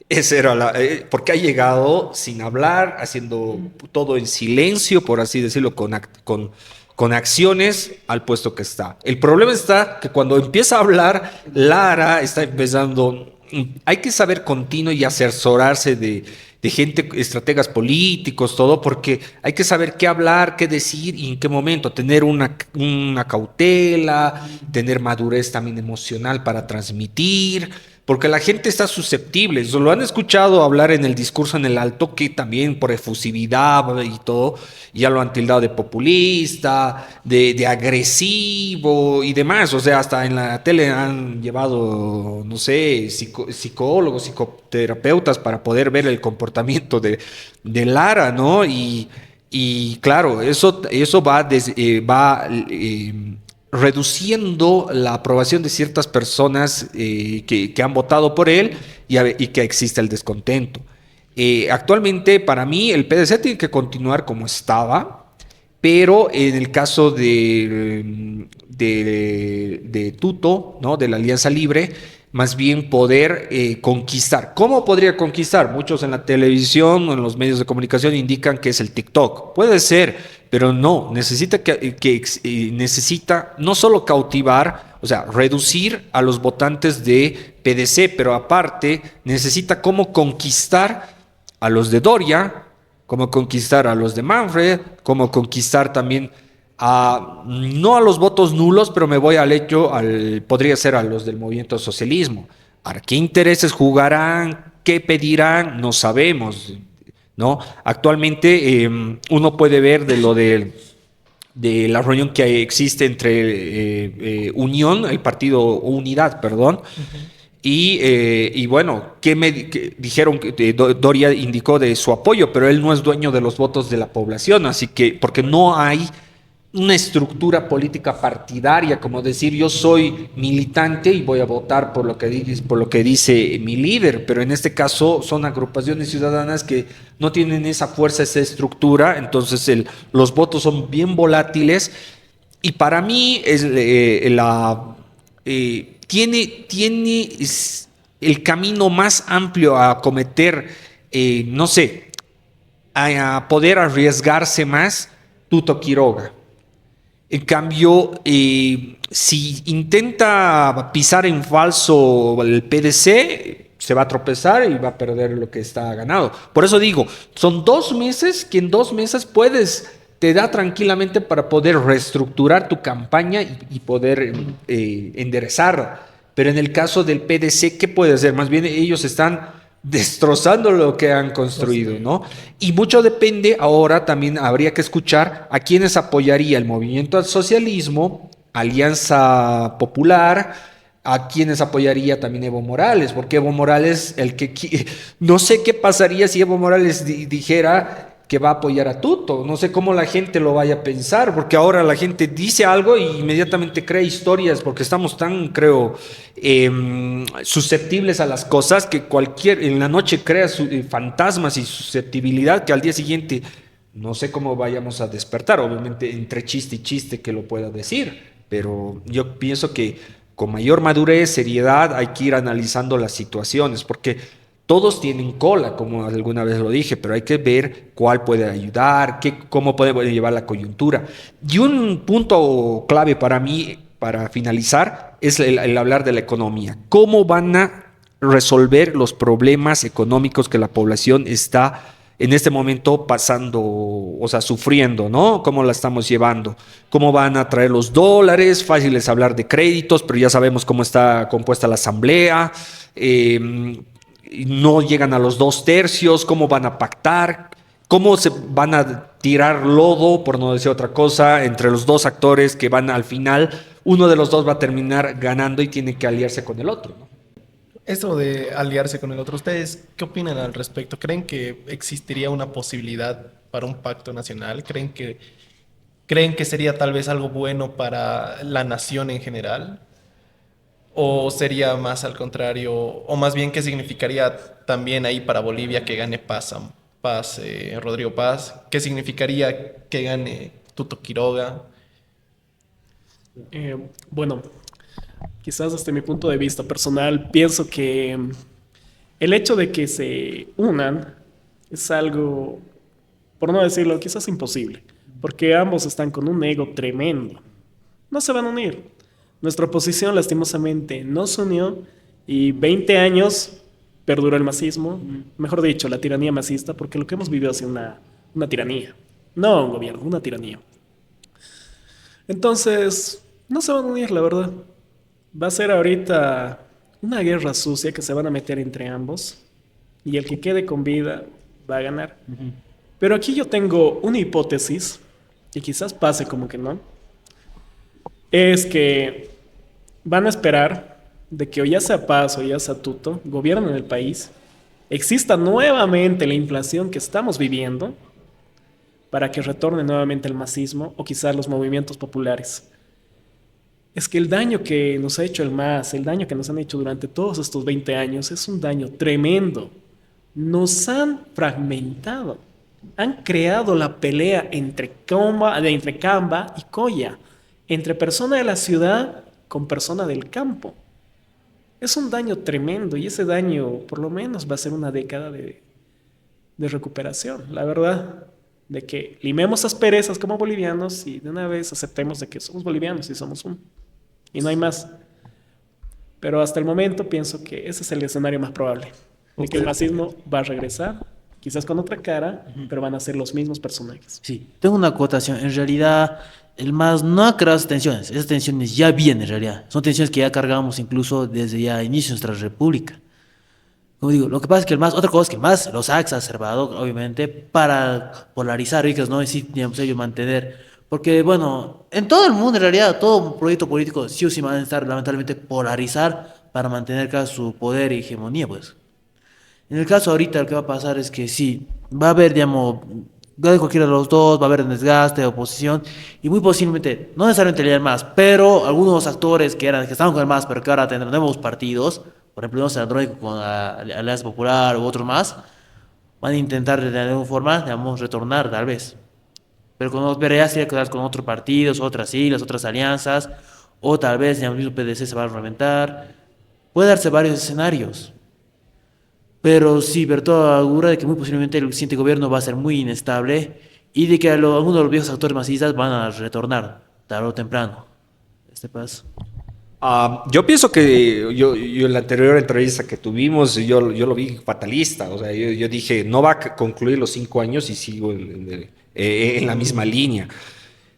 Esa era porque ha llegado sin hablar, haciendo todo en silencio, por así decirlo, con acciones al puesto que está. El problema está que cuando empieza a hablar, Lara está empezando. Hay que saber continuo y asesorarse de gente, estrategas políticos, todo, porque hay que saber qué hablar, qué decir y en qué momento, tener una cautela, tener madurez también emocional para transmitir, porque la gente está susceptible, lo han escuchado hablar en el discurso en el alto, que también por efusividad y todo, ya lo han tildado de populista, de agresivo y demás, o sea, hasta en la tele han llevado, no sé, psicólogos, psicoterapeutas para poder ver el comportamiento de Lara, ¿no? Y claro, eso va reduciendo la aprobación de ciertas personas que han votado por él y que existe el descontento. Actualmente, para mí, el PDC tiene que continuar como estaba, pero en el caso de Tuto, ¿no? De la Alianza Libre, más bien poder conquistar. ¿Cómo podría conquistar? Muchos en la televisión o en los medios de comunicación indican que es el TikTok. Puede ser, pero no. Necesita necesita no solo cautivar, o sea, reducir a los votantes de PDC, pero aparte necesita cómo conquistar a los de Doria, cómo conquistar a los de Manfred, cómo conquistar también no a los votos nulos, pero me voy al hecho, podría ser a los del movimiento socialismo. Ahora, ¿qué intereses jugarán? ¿Qué pedirán? No sabemos, ¿no? Actualmente uno puede ver de la reunión que existe entre Unión, el partido Unidad, perdón, Y bueno, que dijeron que Doria indicó de su apoyo, pero él no es dueño de los votos de la población, así que, porque no hay una estructura política partidaria, como decir yo soy militante y voy a votar por lo que dice mi líder, pero en este caso son agrupaciones ciudadanas que no tienen esa fuerza, esa estructura, entonces los votos son bien volátiles y para mí tiene el camino más amplio a cometer, no sé, a poder arriesgarse más Tuto Quiroga. En cambio, si intenta pisar en falso el PDC, se va a tropezar y va a perder lo que está ganado. Por eso digo, son 2 meses que en 2 meses te da tranquilamente para poder reestructurar tu campaña y poder enderezarla. Pero en el caso del PDC, ¿qué puede hacer? Más bien ellos están destrozando lo que han construido, ¿no? Y mucho depende, ahora también habría que escuchar a quienes apoyaría el movimiento al socialismo, Alianza Popular, a quienes apoyaría también Evo Morales, porque Evo Morales, no sé qué pasaría si Evo Morales dijera que va a apoyar a Tuto, no sé cómo la gente lo vaya a pensar, porque ahora la gente dice algo y inmediatamente crea historias, porque estamos tan, creo, susceptibles a las cosas que en la noche crea fantasmas y susceptibilidad que al día siguiente no sé cómo vayamos a despertar, obviamente entre chiste y chiste que lo pueda decir, pero yo pienso que con mayor madurez, seriedad, hay que ir analizando las situaciones, porque todos tienen cola, como alguna vez lo dije, pero hay que ver cuál puede ayudar, cómo puede llevar la coyuntura. Y un punto clave para mí, para finalizar, es el hablar de la economía. ¿Cómo van a resolver los problemas económicos que la población está en este momento pasando, o sea, sufriendo, ¿no? ¿Cómo la estamos llevando? ¿Cómo van a traer los dólares? Fácil es hablar de créditos, pero ya sabemos cómo está compuesta la asamblea. No llegan a los 2/3, cómo van a pactar, cómo se van a tirar lodo, por no decir otra cosa, entre los dos actores que van al final, uno de los dos va a terminar ganando y tiene que aliarse con el otro, ¿no? Eso de aliarse con el otro, ¿ustedes qué opinan al respecto? ¿Creen que existiría una posibilidad para un pacto nacional? ¿Creen que sería tal vez algo bueno para la nación en general? ¿O sería más al contrario, o más bien qué significaría también ahí para Bolivia que gane Rodrigo Paz? ¿Qué significaría que gane Tuto Quiroga? Bueno, quizás desde mi punto de vista personal, pienso que el hecho de que se unan es algo, por no decirlo, quizás imposible, porque ambos están con un ego tremendo. No se van a unir. Nuestra oposición lastimosamente no se unió y 20 años perduró el masismo, mejor dicho, la tiranía masista, porque lo que hemos vivido ha sido una tiranía, no un gobierno, una tiranía. Entonces, no se van a unir, la verdad. Va a ser ahorita una guerra sucia que se van a meter entre ambos y el que quede con vida va a ganar. Pero aquí yo tengo una hipótesis, que quizás pase como que no, es que van a esperar de que o ya sea Paz o ya sea Tuto gobiernen el país, exista nuevamente la inflación que estamos viviendo para que retorne nuevamente el masismo o quizás los movimientos populares. Es que el daño que nos ha hecho el MAS, el daño que nos han hecho durante todos estos 20 años es un daño tremendo. Nos han fragmentado, han creado la pelea entre Camba y Coya, entre persona de la ciudad con persona del campo. Es un daño tremendo y ese daño por lo menos va a ser una década de recuperación, la verdad, de que limemos asperezas como bolivianos y de una vez aceptemos de que somos bolivianos y somos uno, y no hay más. Pero hasta el momento pienso que ese es el escenario más probable, de que el masismo va a regresar, quizás con otra cara, pero van a ser los mismos personajes. Sí, tengo una acotación. En realidad, el MAS no ha creado esas tensiones. Esas tensiones ya vienen, en realidad. Son tensiones que ya cargamos incluso desde ya inicio de nuestra república. Como digo, lo que pasa es que el MAS, otra cosa es que el MAS los ha exacerbado, obviamente, para polarizar, ricas, ¿no? Y sí, digamos, ellos mantener. Porque, bueno, en todo el mundo, en realidad, todo proyecto político sí o sí van a estar, lamentablemente, polarizar para mantener acá su poder y hegemonía, pues. En el caso ahorita lo que va a pasar es que sí, va a haber, digamos, de cualquiera de los dos, va a haber desgaste, oposición, y muy posiblemente, no necesariamente el MAS, pero algunos actores que estaban con el MAS, pero que ahora tendrán nuevos partidos, por ejemplo, no sé, Android con la Alianza Popular u otros más, van a intentar de alguna forma, digamos, retornar tal vez. Pero con los ya sería quedar con otros partidos, otras siglas, otras alianzas, o tal vez ya el mismo PDC se va a reventar. Puede darse varios escenarios. Pero sí, Berto augura de que muy posiblemente el siguiente gobierno va a ser muy inestable y de que algunos de los viejos actores masistas van a retornar tarde o temprano. Este paso. Yo pienso que yo en la anterior entrevista que tuvimos, yo lo vi fatalista. O sea, yo dije, no va a concluir los 5 años y sigo en la misma línea.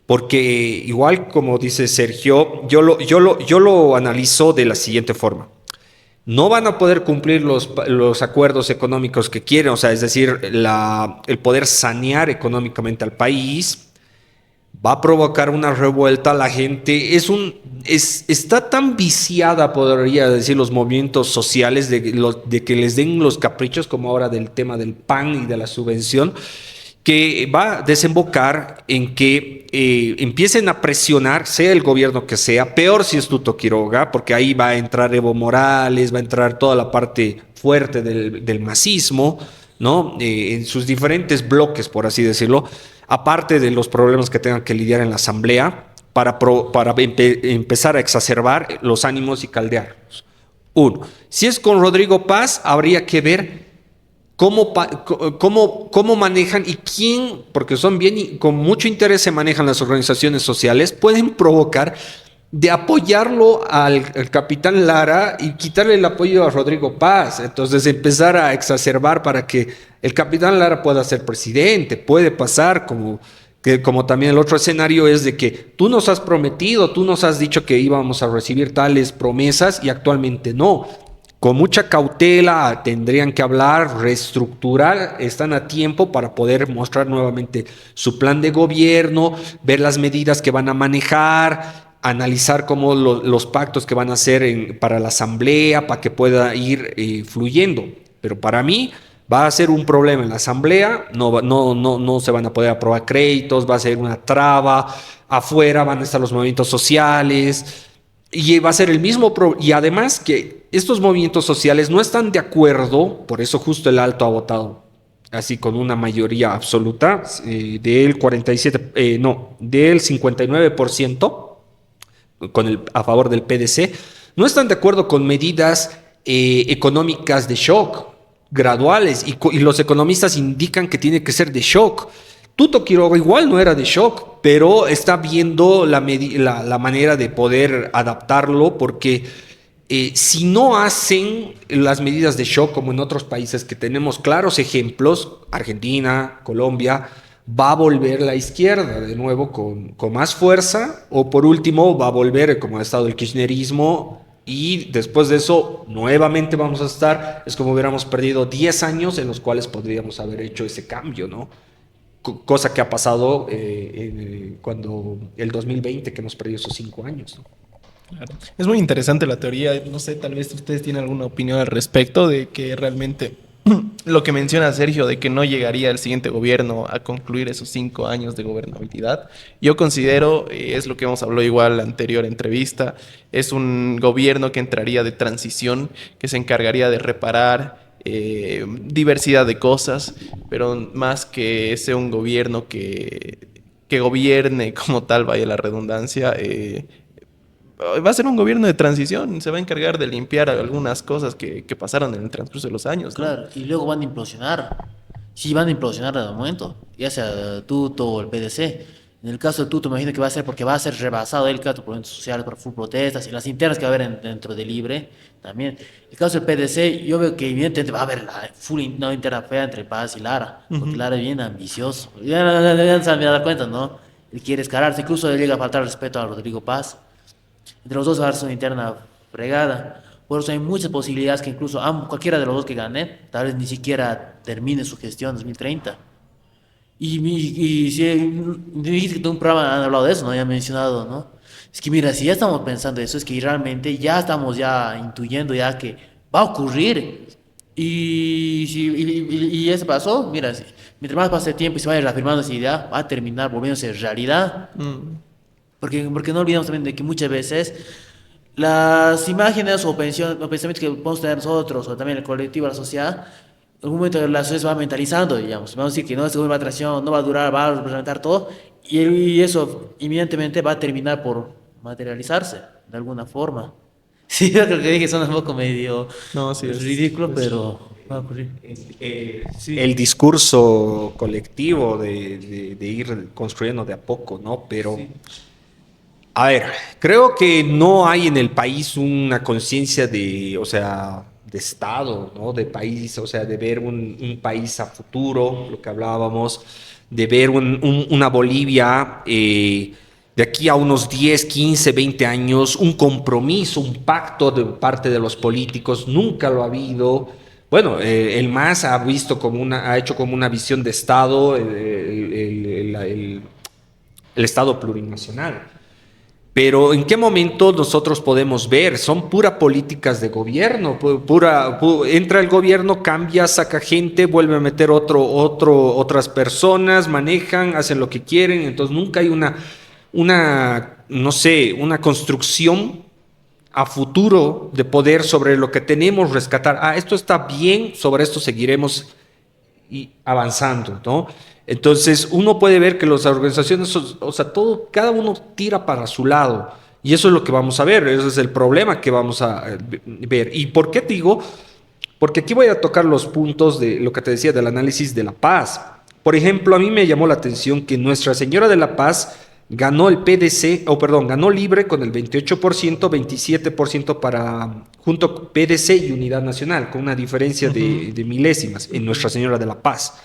Porque igual como dice Sergio, yo lo analizo de la siguiente forma. No van a poder cumplir los acuerdos económicos que quieren, o sea, es decir, el poder sanear económicamente al país va a provocar una revuelta. La gente está tan viciada, podría decir, los movimientos sociales de que les den los caprichos, como ahora del tema del PAN y de la subvención, que va a desembocar en que empiecen a presionar, sea el gobierno que sea, peor si es Tuto Quiroga, porque ahí va a entrar Evo Morales, va a entrar toda la parte fuerte del masismo, ¿no? En sus diferentes bloques, por así decirlo, aparte de los problemas que tengan que lidiar en la asamblea, para empezar a exacerbar los ánimos y caldearlos. Uno, si es con Rodrigo Paz, habría que ver cómo manejan y quién, porque son bien y con mucho interés se manejan las organizaciones sociales, pueden provocar de apoyarlo al capitán Lara y quitarle el apoyo a Rodrigo Paz. Entonces empezar a exacerbar para que el capitán Lara pueda ser presidente. Puede pasar como también el otro escenario es de que tú nos has prometido, tú nos has dicho que íbamos a recibir tales promesas y actualmente no. Con mucha cautela tendrían que hablar, reestructurar, están a tiempo para poder mostrar nuevamente su plan de gobierno, ver las medidas que van a manejar, analizar cómo los pactos que van a hacer para la asamblea, para que pueda ir fluyendo. Pero para mí va a ser un problema en la asamblea, no se van a poder aprobar créditos, va a ser una traba, afuera van a estar los movimientos sociales. Y va a ser el mismo y además que estos movimientos sociales no están de acuerdo, por eso justo el Alto ha votado así con una mayoría absoluta del 59% a favor del PDC, no están de acuerdo con medidas económicas de shock graduales y los economistas indican que tiene que ser de shock. Tuto Quiroga igual no era de shock, pero está viendo la manera de poder adaptarlo porque si no hacen las medidas de shock como en otros países que tenemos claros ejemplos, Argentina, Colombia, va a volver la izquierda de nuevo con más fuerza o por último va a volver como ha estado el kirchnerismo y después de eso nuevamente vamos a estar, es como hubiéramos perdido 10 años en los cuales podríamos haber hecho ese cambio, ¿no? Cosa que ha pasado cuando el 2020 que hemos perdido esos 5 años, ¿no? Claro. Es muy interesante la teoría. No sé, tal vez ustedes tienen alguna opinión al respecto de que realmente lo que menciona Sergio de que no llegaría el siguiente gobierno a concluir esos 5 años de gobernabilidad. Yo considero, es lo que hemos hablado igual en la anterior entrevista, es un gobierno que entraría de transición, que se encargaría de reparar diversidad de cosas, pero más que sea un gobierno que gobierne como tal, vaya la redundancia, va a ser un gobierno de transición, se va a encargar de limpiar algunas cosas que pasaron en el transcurso de los años, ¿no? Claro, y luego van a implosionar. Sí, van a implosionar al momento, ya sea Tuto o el PDC. En el caso de Tuto, me imagino que va a ser porque va a ser rebasado el caso por movimientos sociales, por full protestas y las internas que va a haber dentro de Libre también. El caso del PDC, yo veo que evidentemente va a haber la no interna fea entre Paz y Lara, porque Lara es bien ambicioso. Ya se me da cuenta, ¿no? Él quiere escalarse, incluso le llega a faltar respeto a Rodrigo Paz. Entre los dos va a haber una interna fregada. Por eso hay muchas posibilidades que incluso cualquiera de los dos que gane, tal vez ni siquiera termine su gestión en 2030. Y si dijiste que en un programa han hablado de eso, ¿no? Ya han mencionado, ¿no? Es que mira, si ya estamos pensando eso, es que realmente ya estamos ya intuyendo ya que va a ocurrir. Y eso pasó, mira, mientras más pase el tiempo y se vaya reafirmando esa idea, va a terminar volviéndose realidad. Porque no olvidemos también de que muchas veces las imágenes o pensamientos que podemos tener nosotros, o también el colectivo, la sociedad, en algún momento la sociedad se va mentalizando, digamos. Vamos a decir que no, esta nueva atracción no va a durar, va a representar todo, y eso inminentemente va a terminar por materializarse de alguna forma. Sí, yo creo que dije suena un poco medio No, sí, ridículo, pero va a ocurrir. El discurso colectivo de ir construyendo de a poco, ¿no? Pero, a ver, creo que no hay en el país una conciencia de, o sea, de Estado, ¿no? De país, o sea, de ver un país a futuro, lo que hablábamos, de ver una Bolivia de aquí a unos 10, 15, 20 años, un compromiso, un pacto de parte de los políticos, nunca lo ha habido. Bueno, el MAS ha visto como ha hecho como una visión de Estado, el Estado plurinacional. Pero ¿en qué momento nosotros podemos ver? Son pura políticas de gobierno, entra el gobierno, cambia, saca gente, vuelve a meter otras personas, manejan, hacen lo que quieren, entonces nunca hay no sé, una construcción a futuro de poder sobre lo que tenemos rescatar. Esto está bien, sobre esto seguiremos y avanzando, ¿no? Entonces uno puede ver que las organizaciones, o sea, cada uno tira para su lado y eso es lo que vamos a ver, ese es el problema que vamos a ver. ¿Y por qué digo? Porque aquí voy a tocar los puntos de lo que te decía del análisis de la paz. Por ejemplo, a mí me llamó la atención que Nuestra Señora de la Paz ganó el PDC, ganó Libre con el 28%, 27% junto PDC y Unidad Nacional, con una diferencia de milésimas en Nuestra Señora de la Paz.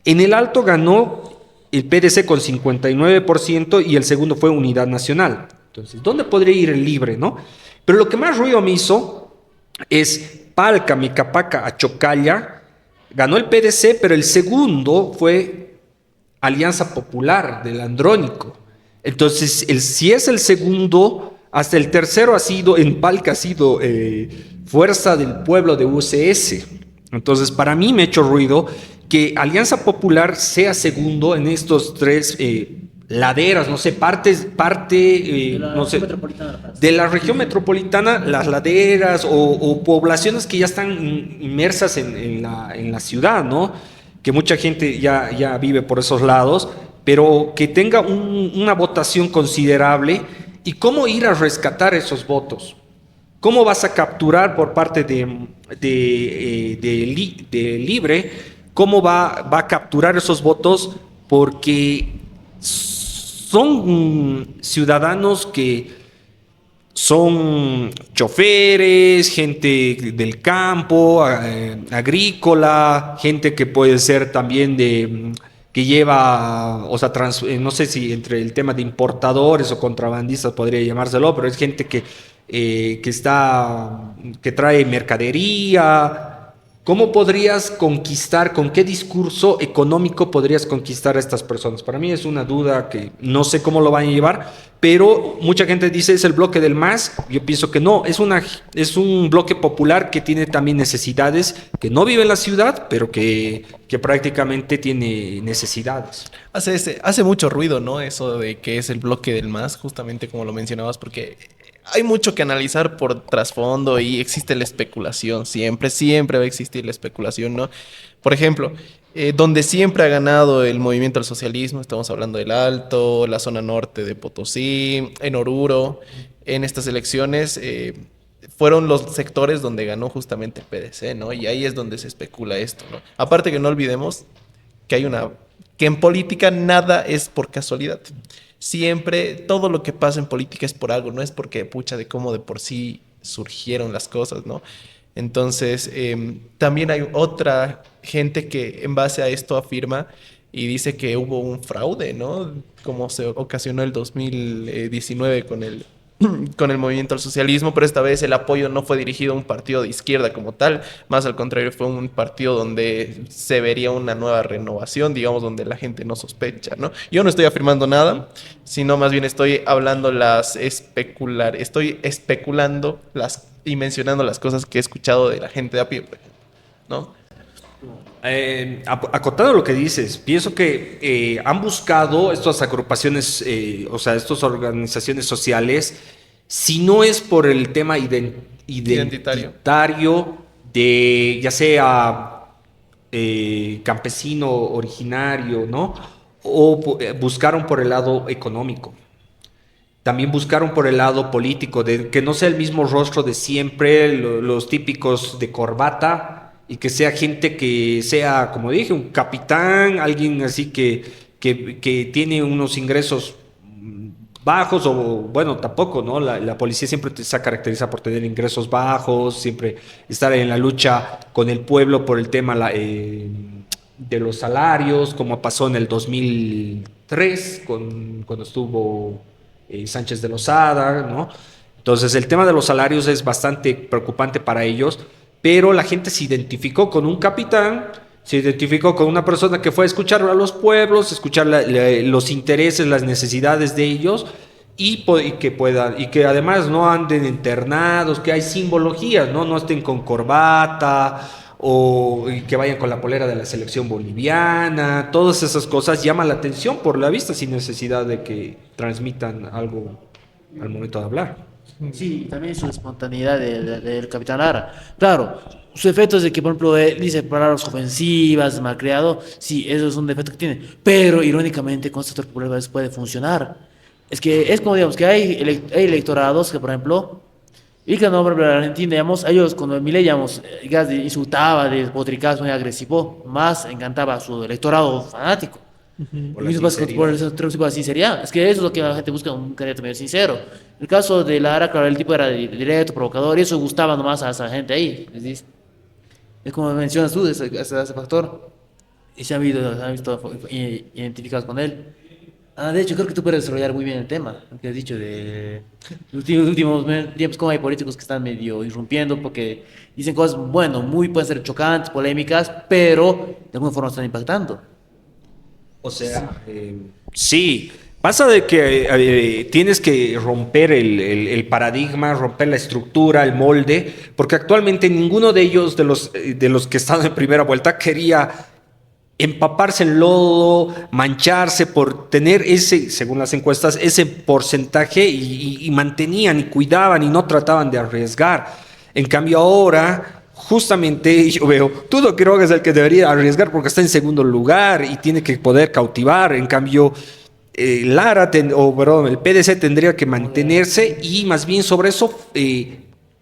En el Alto ganó el PDC con 59% y el segundo fue Unidad Nacional. Entonces, ¿dónde podría ir el Libre, no? Pero lo que más ruido me hizo es Palca, Micapaca, Achocalla, ganó el PDC, pero el segundo fue Alianza Popular del Andrónico. Entonces, si es el segundo, hasta el tercero ha sido, en Palca ha sido Fuerza del Pueblo de UCS. Entonces, para mí me ha hecho ruido que Alianza Popular sea segundo en estos tres laderas, no sé, no sé, de la región metropolitana, las laderas o poblaciones que ya están inmersas en la ciudad, ¿no? Que mucha gente ya vive por esos lados, pero que tenga una votación considerable. ¿Y cómo ir a rescatar esos votos? ¿Cómo vas a capturar por parte de Libre? ¿Cómo va a capturar esos votos? Porque son ciudadanos que son choferes, gente del campo, agrícola, gente que puede ser también que lleva, o sea, no sé si entre el tema de importadores o contrabandistas podría llamárselo, pero es gente que trae mercadería. ¿Cómo podrías conquistar, con qué discurso económico podrías conquistar a estas personas? Para mí es una duda que no sé cómo lo van a llevar, pero mucha gente dice es el bloque del MAS. Yo pienso que no, es un bloque popular que tiene también necesidades, que no vive en la ciudad, pero que prácticamente tiene necesidades. Hace mucho ruido, ¿no? Eso de que es el bloque del MAS, justamente como lo mencionabas, porque hay mucho que analizar por trasfondo y existe la especulación, siempre va a existir la especulación, ¿no? Por ejemplo, donde siempre ha ganado el movimiento al socialismo, estamos hablando del Alto, la zona norte de Potosí, en Oruro, en estas elecciones fueron los sectores donde ganó justamente el PDC, ¿no? Y ahí es donde se especula esto, ¿no? Aparte que no olvidemos que en política nada es por casualidad. Siempre, todo lo que pasa en política es por algo, no es porque, pucha, de cómo de por sí surgieron las cosas, ¿no? Entonces, también hay otra gente que en base a esto afirma y dice que hubo un fraude, ¿no? Como se ocasionó el 2019 con el movimiento al socialismo, pero esta vez el apoyo no fue dirigido a un partido de izquierda como tal, más al contrario fue un partido donde se vería una nueva renovación, digamos, donde la gente no sospecha, ¿no? Yo no estoy afirmando nada, sino más bien estoy hablando estoy especulando y mencionando las cosas que he escuchado de la gente de a pie, por ejemplo, ¿no? Acotado lo que dices, pienso que han buscado estas agrupaciones, o sea, estas organizaciones sociales, si no es por el tema identitario de ya sea campesino originario, ¿no? O buscaron por el lado económico. También buscaron por el lado político, de que no sea el mismo rostro de siempre, los típicos de corbata, y que sea gente que sea, como dije, un capitán, alguien así que tiene unos ingresos bajos, o bueno, tampoco, ¿no? La policía siempre se caracteriza por tener ingresos bajos, siempre estar en la lucha con el pueblo por el tema de los salarios, como pasó en el 2003, cuando estuvo Sánchez de Lozada, ¿no? Entonces el tema de los salarios es bastante preocupante para ellos, pero la gente se identificó con un capitán, se identificó con una persona que fue a escuchar a los pueblos, escuchar los intereses, las necesidades de ellos, y que además no anden internados, que hay simbologías, no estén con corbata, y que vayan con la polera de la selección boliviana. Todas esas cosas llaman la atención por la vista, sin necesidad de que transmitan algo al momento de hablar. Sí, también su espontaneidad del Capitán Lara. Claro, su efecto es de que, por ejemplo, él dice palabras ofensivas, malcriado. Sí, eso es un defecto que tiene. Pero, irónicamente, con estas populares puede funcionar. Es que es como, digamos, que hay electorados que, por ejemplo, y que no, por ejemplo, en Argentina, digamos, ellos cuando Milei, digamos, insultaba, despotricaba, muy agresivo, más encantaba a su electorado fanático. Por Y la mismo pasa sinceridad. por ese tipo de sinceridad. Es que eso es lo que la gente busca, un candidato medio sincero. El caso de Lara, claro, el tipo era directo, provocador, y eso gustaba nomás a esa gente ahí. Es como mencionas tú, ese factor. Y se han visto identificados con él. De hecho, creo que tú puedes desarrollar muy bien el tema, lo que has dicho de los últimos tiempos, como hay políticos que están medio irrumpiendo porque dicen cosas, bueno, pueden ser chocantes, polémicas, pero de alguna forma están impactando. O sea, sí, pasa de que tienes que romper el paradigma, romper la estructura, el molde, porque actualmente ninguno de ellos, de los que están en primera vuelta, quería empaparse en lodo, mancharse por tener ese, según las encuestas, ese porcentaje y mantenían y cuidaban y no trataban de arriesgar. En cambio ahora, justamente yo veo, Tudo Quiroga es el que debería arriesgar porque está en segundo lugar y tiene que poder cautivar. En cambio, el PDC tendría que mantenerse y más bien sobre eso,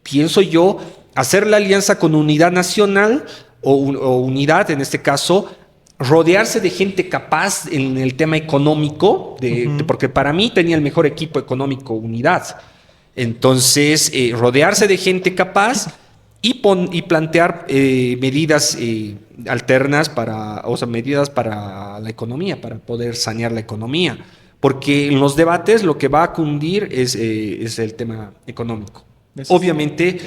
pienso yo, hacer la alianza con Unidad Nacional o Unidad en este caso, rodearse de gente capaz en el tema económico, porque para mí tenía el mejor equipo económico Unidad. Entonces, rodearse de gente capaz y plantear medidas alternas medidas para la economía, para poder sanear la economía. Porque en los debates lo que va a cundir es el tema económico. Obviamente,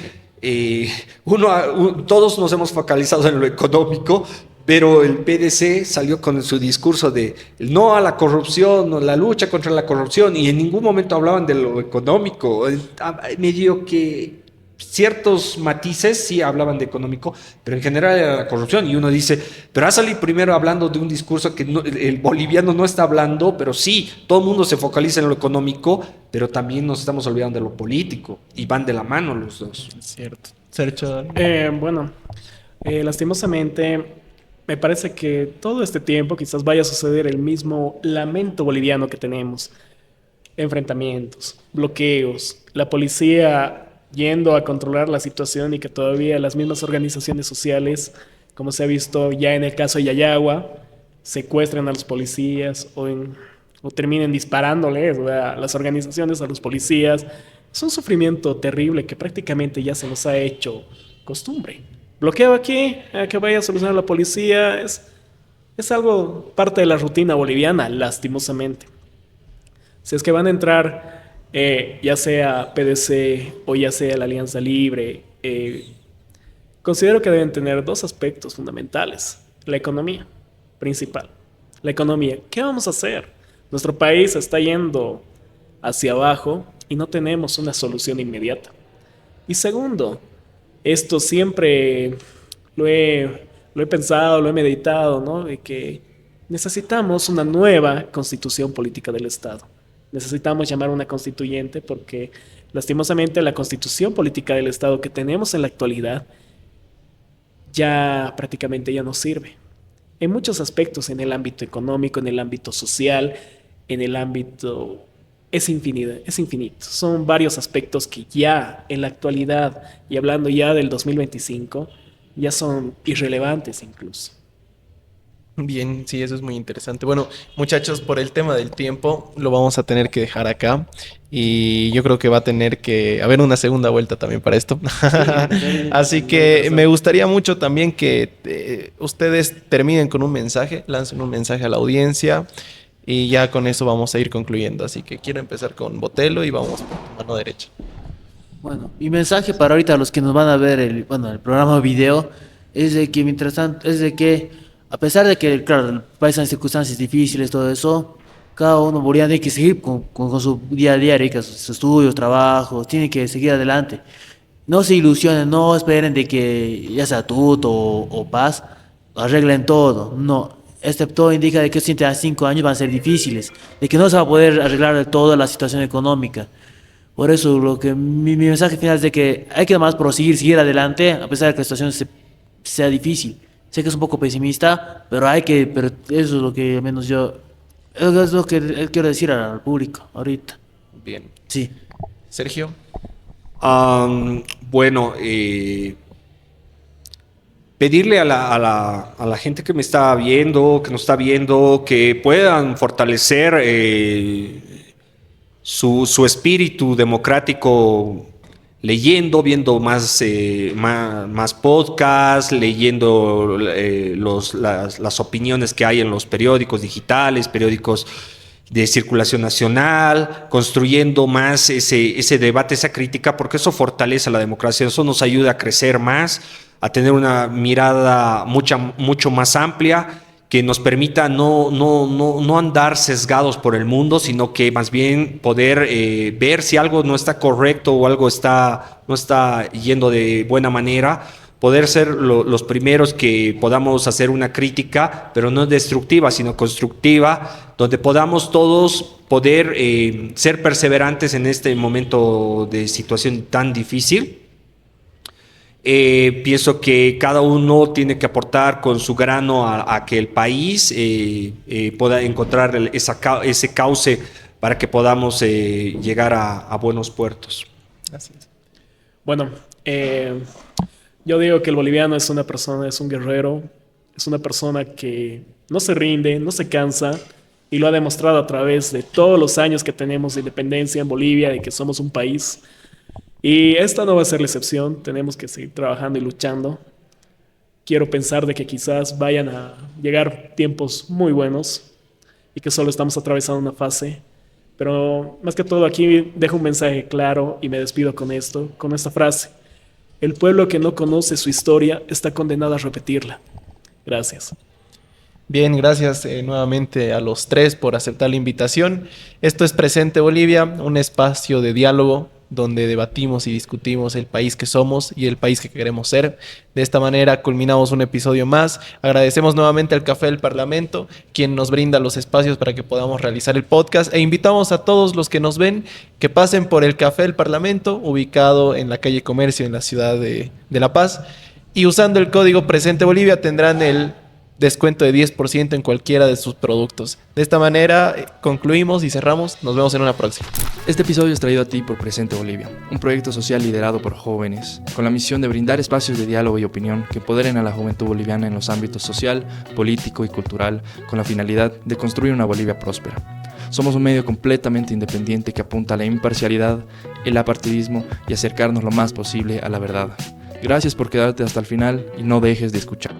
todos nos hemos focalizado en lo económico, pero el PDC salió con su discurso de no a la corrupción, la lucha contra la corrupción, y en ningún momento hablaban de lo económico. Medio que ciertos matices sí hablaban de económico, pero en general era la corrupción. Y uno dice, pero ha salido primero hablando de un discurso que el boliviano no está hablando, pero sí, todo el mundo se focaliza en lo económico, pero también nos estamos olvidando de lo político, y van de la mano los dos. Es cierto. Sergio. Lastimosamente, me parece que todo este tiempo quizás vaya a suceder el mismo lamento boliviano que tenemos. Enfrentamientos, bloqueos, la policía yendo a controlar la situación y que todavía las mismas organizaciones sociales, como se ha visto ya en el caso de Yayagua, secuestran a los policías o terminen disparándoles a las organizaciones, a los policías. Es un sufrimiento terrible que prácticamente ya se nos ha hecho costumbre. Bloqueo aquí, a que vaya a solucionar la policía, es algo parte de la rutina boliviana, lastimosamente. Si es que van a entrar ya sea PDC o ya sea la Alianza Libre, considero que deben tener dos aspectos fundamentales. La economía, principal. La economía. ¿Qué vamos a hacer? Nuestro país está yendo hacia abajo y no tenemos una solución inmediata. Y segundo, esto siempre lo he pensado, lo he meditado, ¿no? De que necesitamos una nueva constitución política del Estado. Necesitamos llamar a una constituyente porque lastimosamente la constitución política del Estado que tenemos en la actualidad ya prácticamente ya no sirve. En muchos aspectos, en el ámbito económico, en el ámbito social, en el ámbito... Es infinito, es infinito. Son varios aspectos que ya en la actualidad, y hablando ya del 2025, ya son irrelevantes incluso. Bien, sí, eso es muy interesante. Bueno, muchachos, por el tema del tiempo, lo vamos a tener que dejar acá. Y yo creo que va a tener que haber una segunda vuelta también para esto. Así que me gustaría mucho también que ustedes terminen con un mensaje, lancen un mensaje a la audiencia. Y ya con eso vamos a ir concluyendo. Así que quiero empezar con Botelo y vamos por tu mano derecha. Bueno, mi mensaje para ahorita los que nos van a ver el programa video es de que mientras tanto, es de que a pesar de que, claro, el país está en circunstancias difíciles, todo eso, cada uno boliviano tiene que seguir con su día a día, con sus estudios, trabajos, tiene que seguir adelante. No se ilusionen, no esperen de que ya sea TUT o Paz arreglen todo, no. Todo indica de que estos 5 años van a ser difíciles, de que no se va a poder arreglar del todo la situación económica. Por eso mi mensaje final es de que hay que además proseguir, seguir adelante, a pesar de que la situación sea difícil. Sé que es un poco pesimista, pero pero eso es lo que al menos es lo que quiero decir al público ahorita. Bien. Sí. Sergio. Bueno, pedirle a la gente que me está viendo, que nos está viendo, que puedan fortalecer su espíritu democrático leyendo, viendo más podcasts, leyendo las opiniones que hay en los periódicos digitales, periódicos de circulación nacional, construyendo más ese debate, esa crítica, porque eso fortalece la democracia, eso nos ayuda a crecer más, a tener una mirada mucho más amplia, que nos permita no andar sesgados por el mundo, sino que más bien poder ver si algo no está correcto o algo no está yendo de buena manera, poder ser los primeros que podamos hacer una crítica, pero no destructiva, sino constructiva, donde podamos todos poder ser perseverantes en este momento de situación tan difícil. Pienso que cada uno tiene que aportar con su grano a que el país pueda encontrar ese cauce para que podamos llegar a buenos puertos. Gracias. Bueno, yo digo que el boliviano es una persona, es un guerrero, es una persona que no se rinde, no se cansa, y lo ha demostrado a través de todos los años que tenemos de independencia en Bolivia, de que somos un país. Y esta no va a ser la excepción, tenemos que seguir trabajando y luchando. Quiero pensar de que quizás vayan a llegar tiempos muy buenos y que solo estamos atravesando una fase. Pero más que todo aquí dejo un mensaje claro y me despido con esta frase. El pueblo que no conoce su historia está condenado a repetirla. Gracias. Bien, gracias nuevamente a los tres por aceptar la invitación. Esto es Presente Bolivia, un espacio de diálogo donde debatimos y discutimos el país que somos y el país que queremos ser. De esta manera culminamos un episodio más. Agradecemos nuevamente al Café del Parlamento, quien nos brinda los espacios para que podamos realizar el podcast, e invitamos a todos los que nos ven que pasen por el Café del Parlamento, ubicado en la calle Comercio en la ciudad de La Paz, y usando el código Presente Bolivia tendrán el descuento de 10% en cualquiera de sus productos. De esta manera concluimos y cerramos. Nos vemos en una próxima. Este episodio es traído a ti por Presente Bolivia, un proyecto social liderado por jóvenes, con la misión de brindar espacios de diálogo y opinión que empoderen a la juventud boliviana en los ámbitos social, político y cultural, con la finalidad de construir una Bolivia próspera. Somos un medio completamente independiente que apunta a la imparcialidad, el apartidismo y acercarnos lo más posible a la verdad. Gracias por quedarte hasta el final y no dejes de escuchar.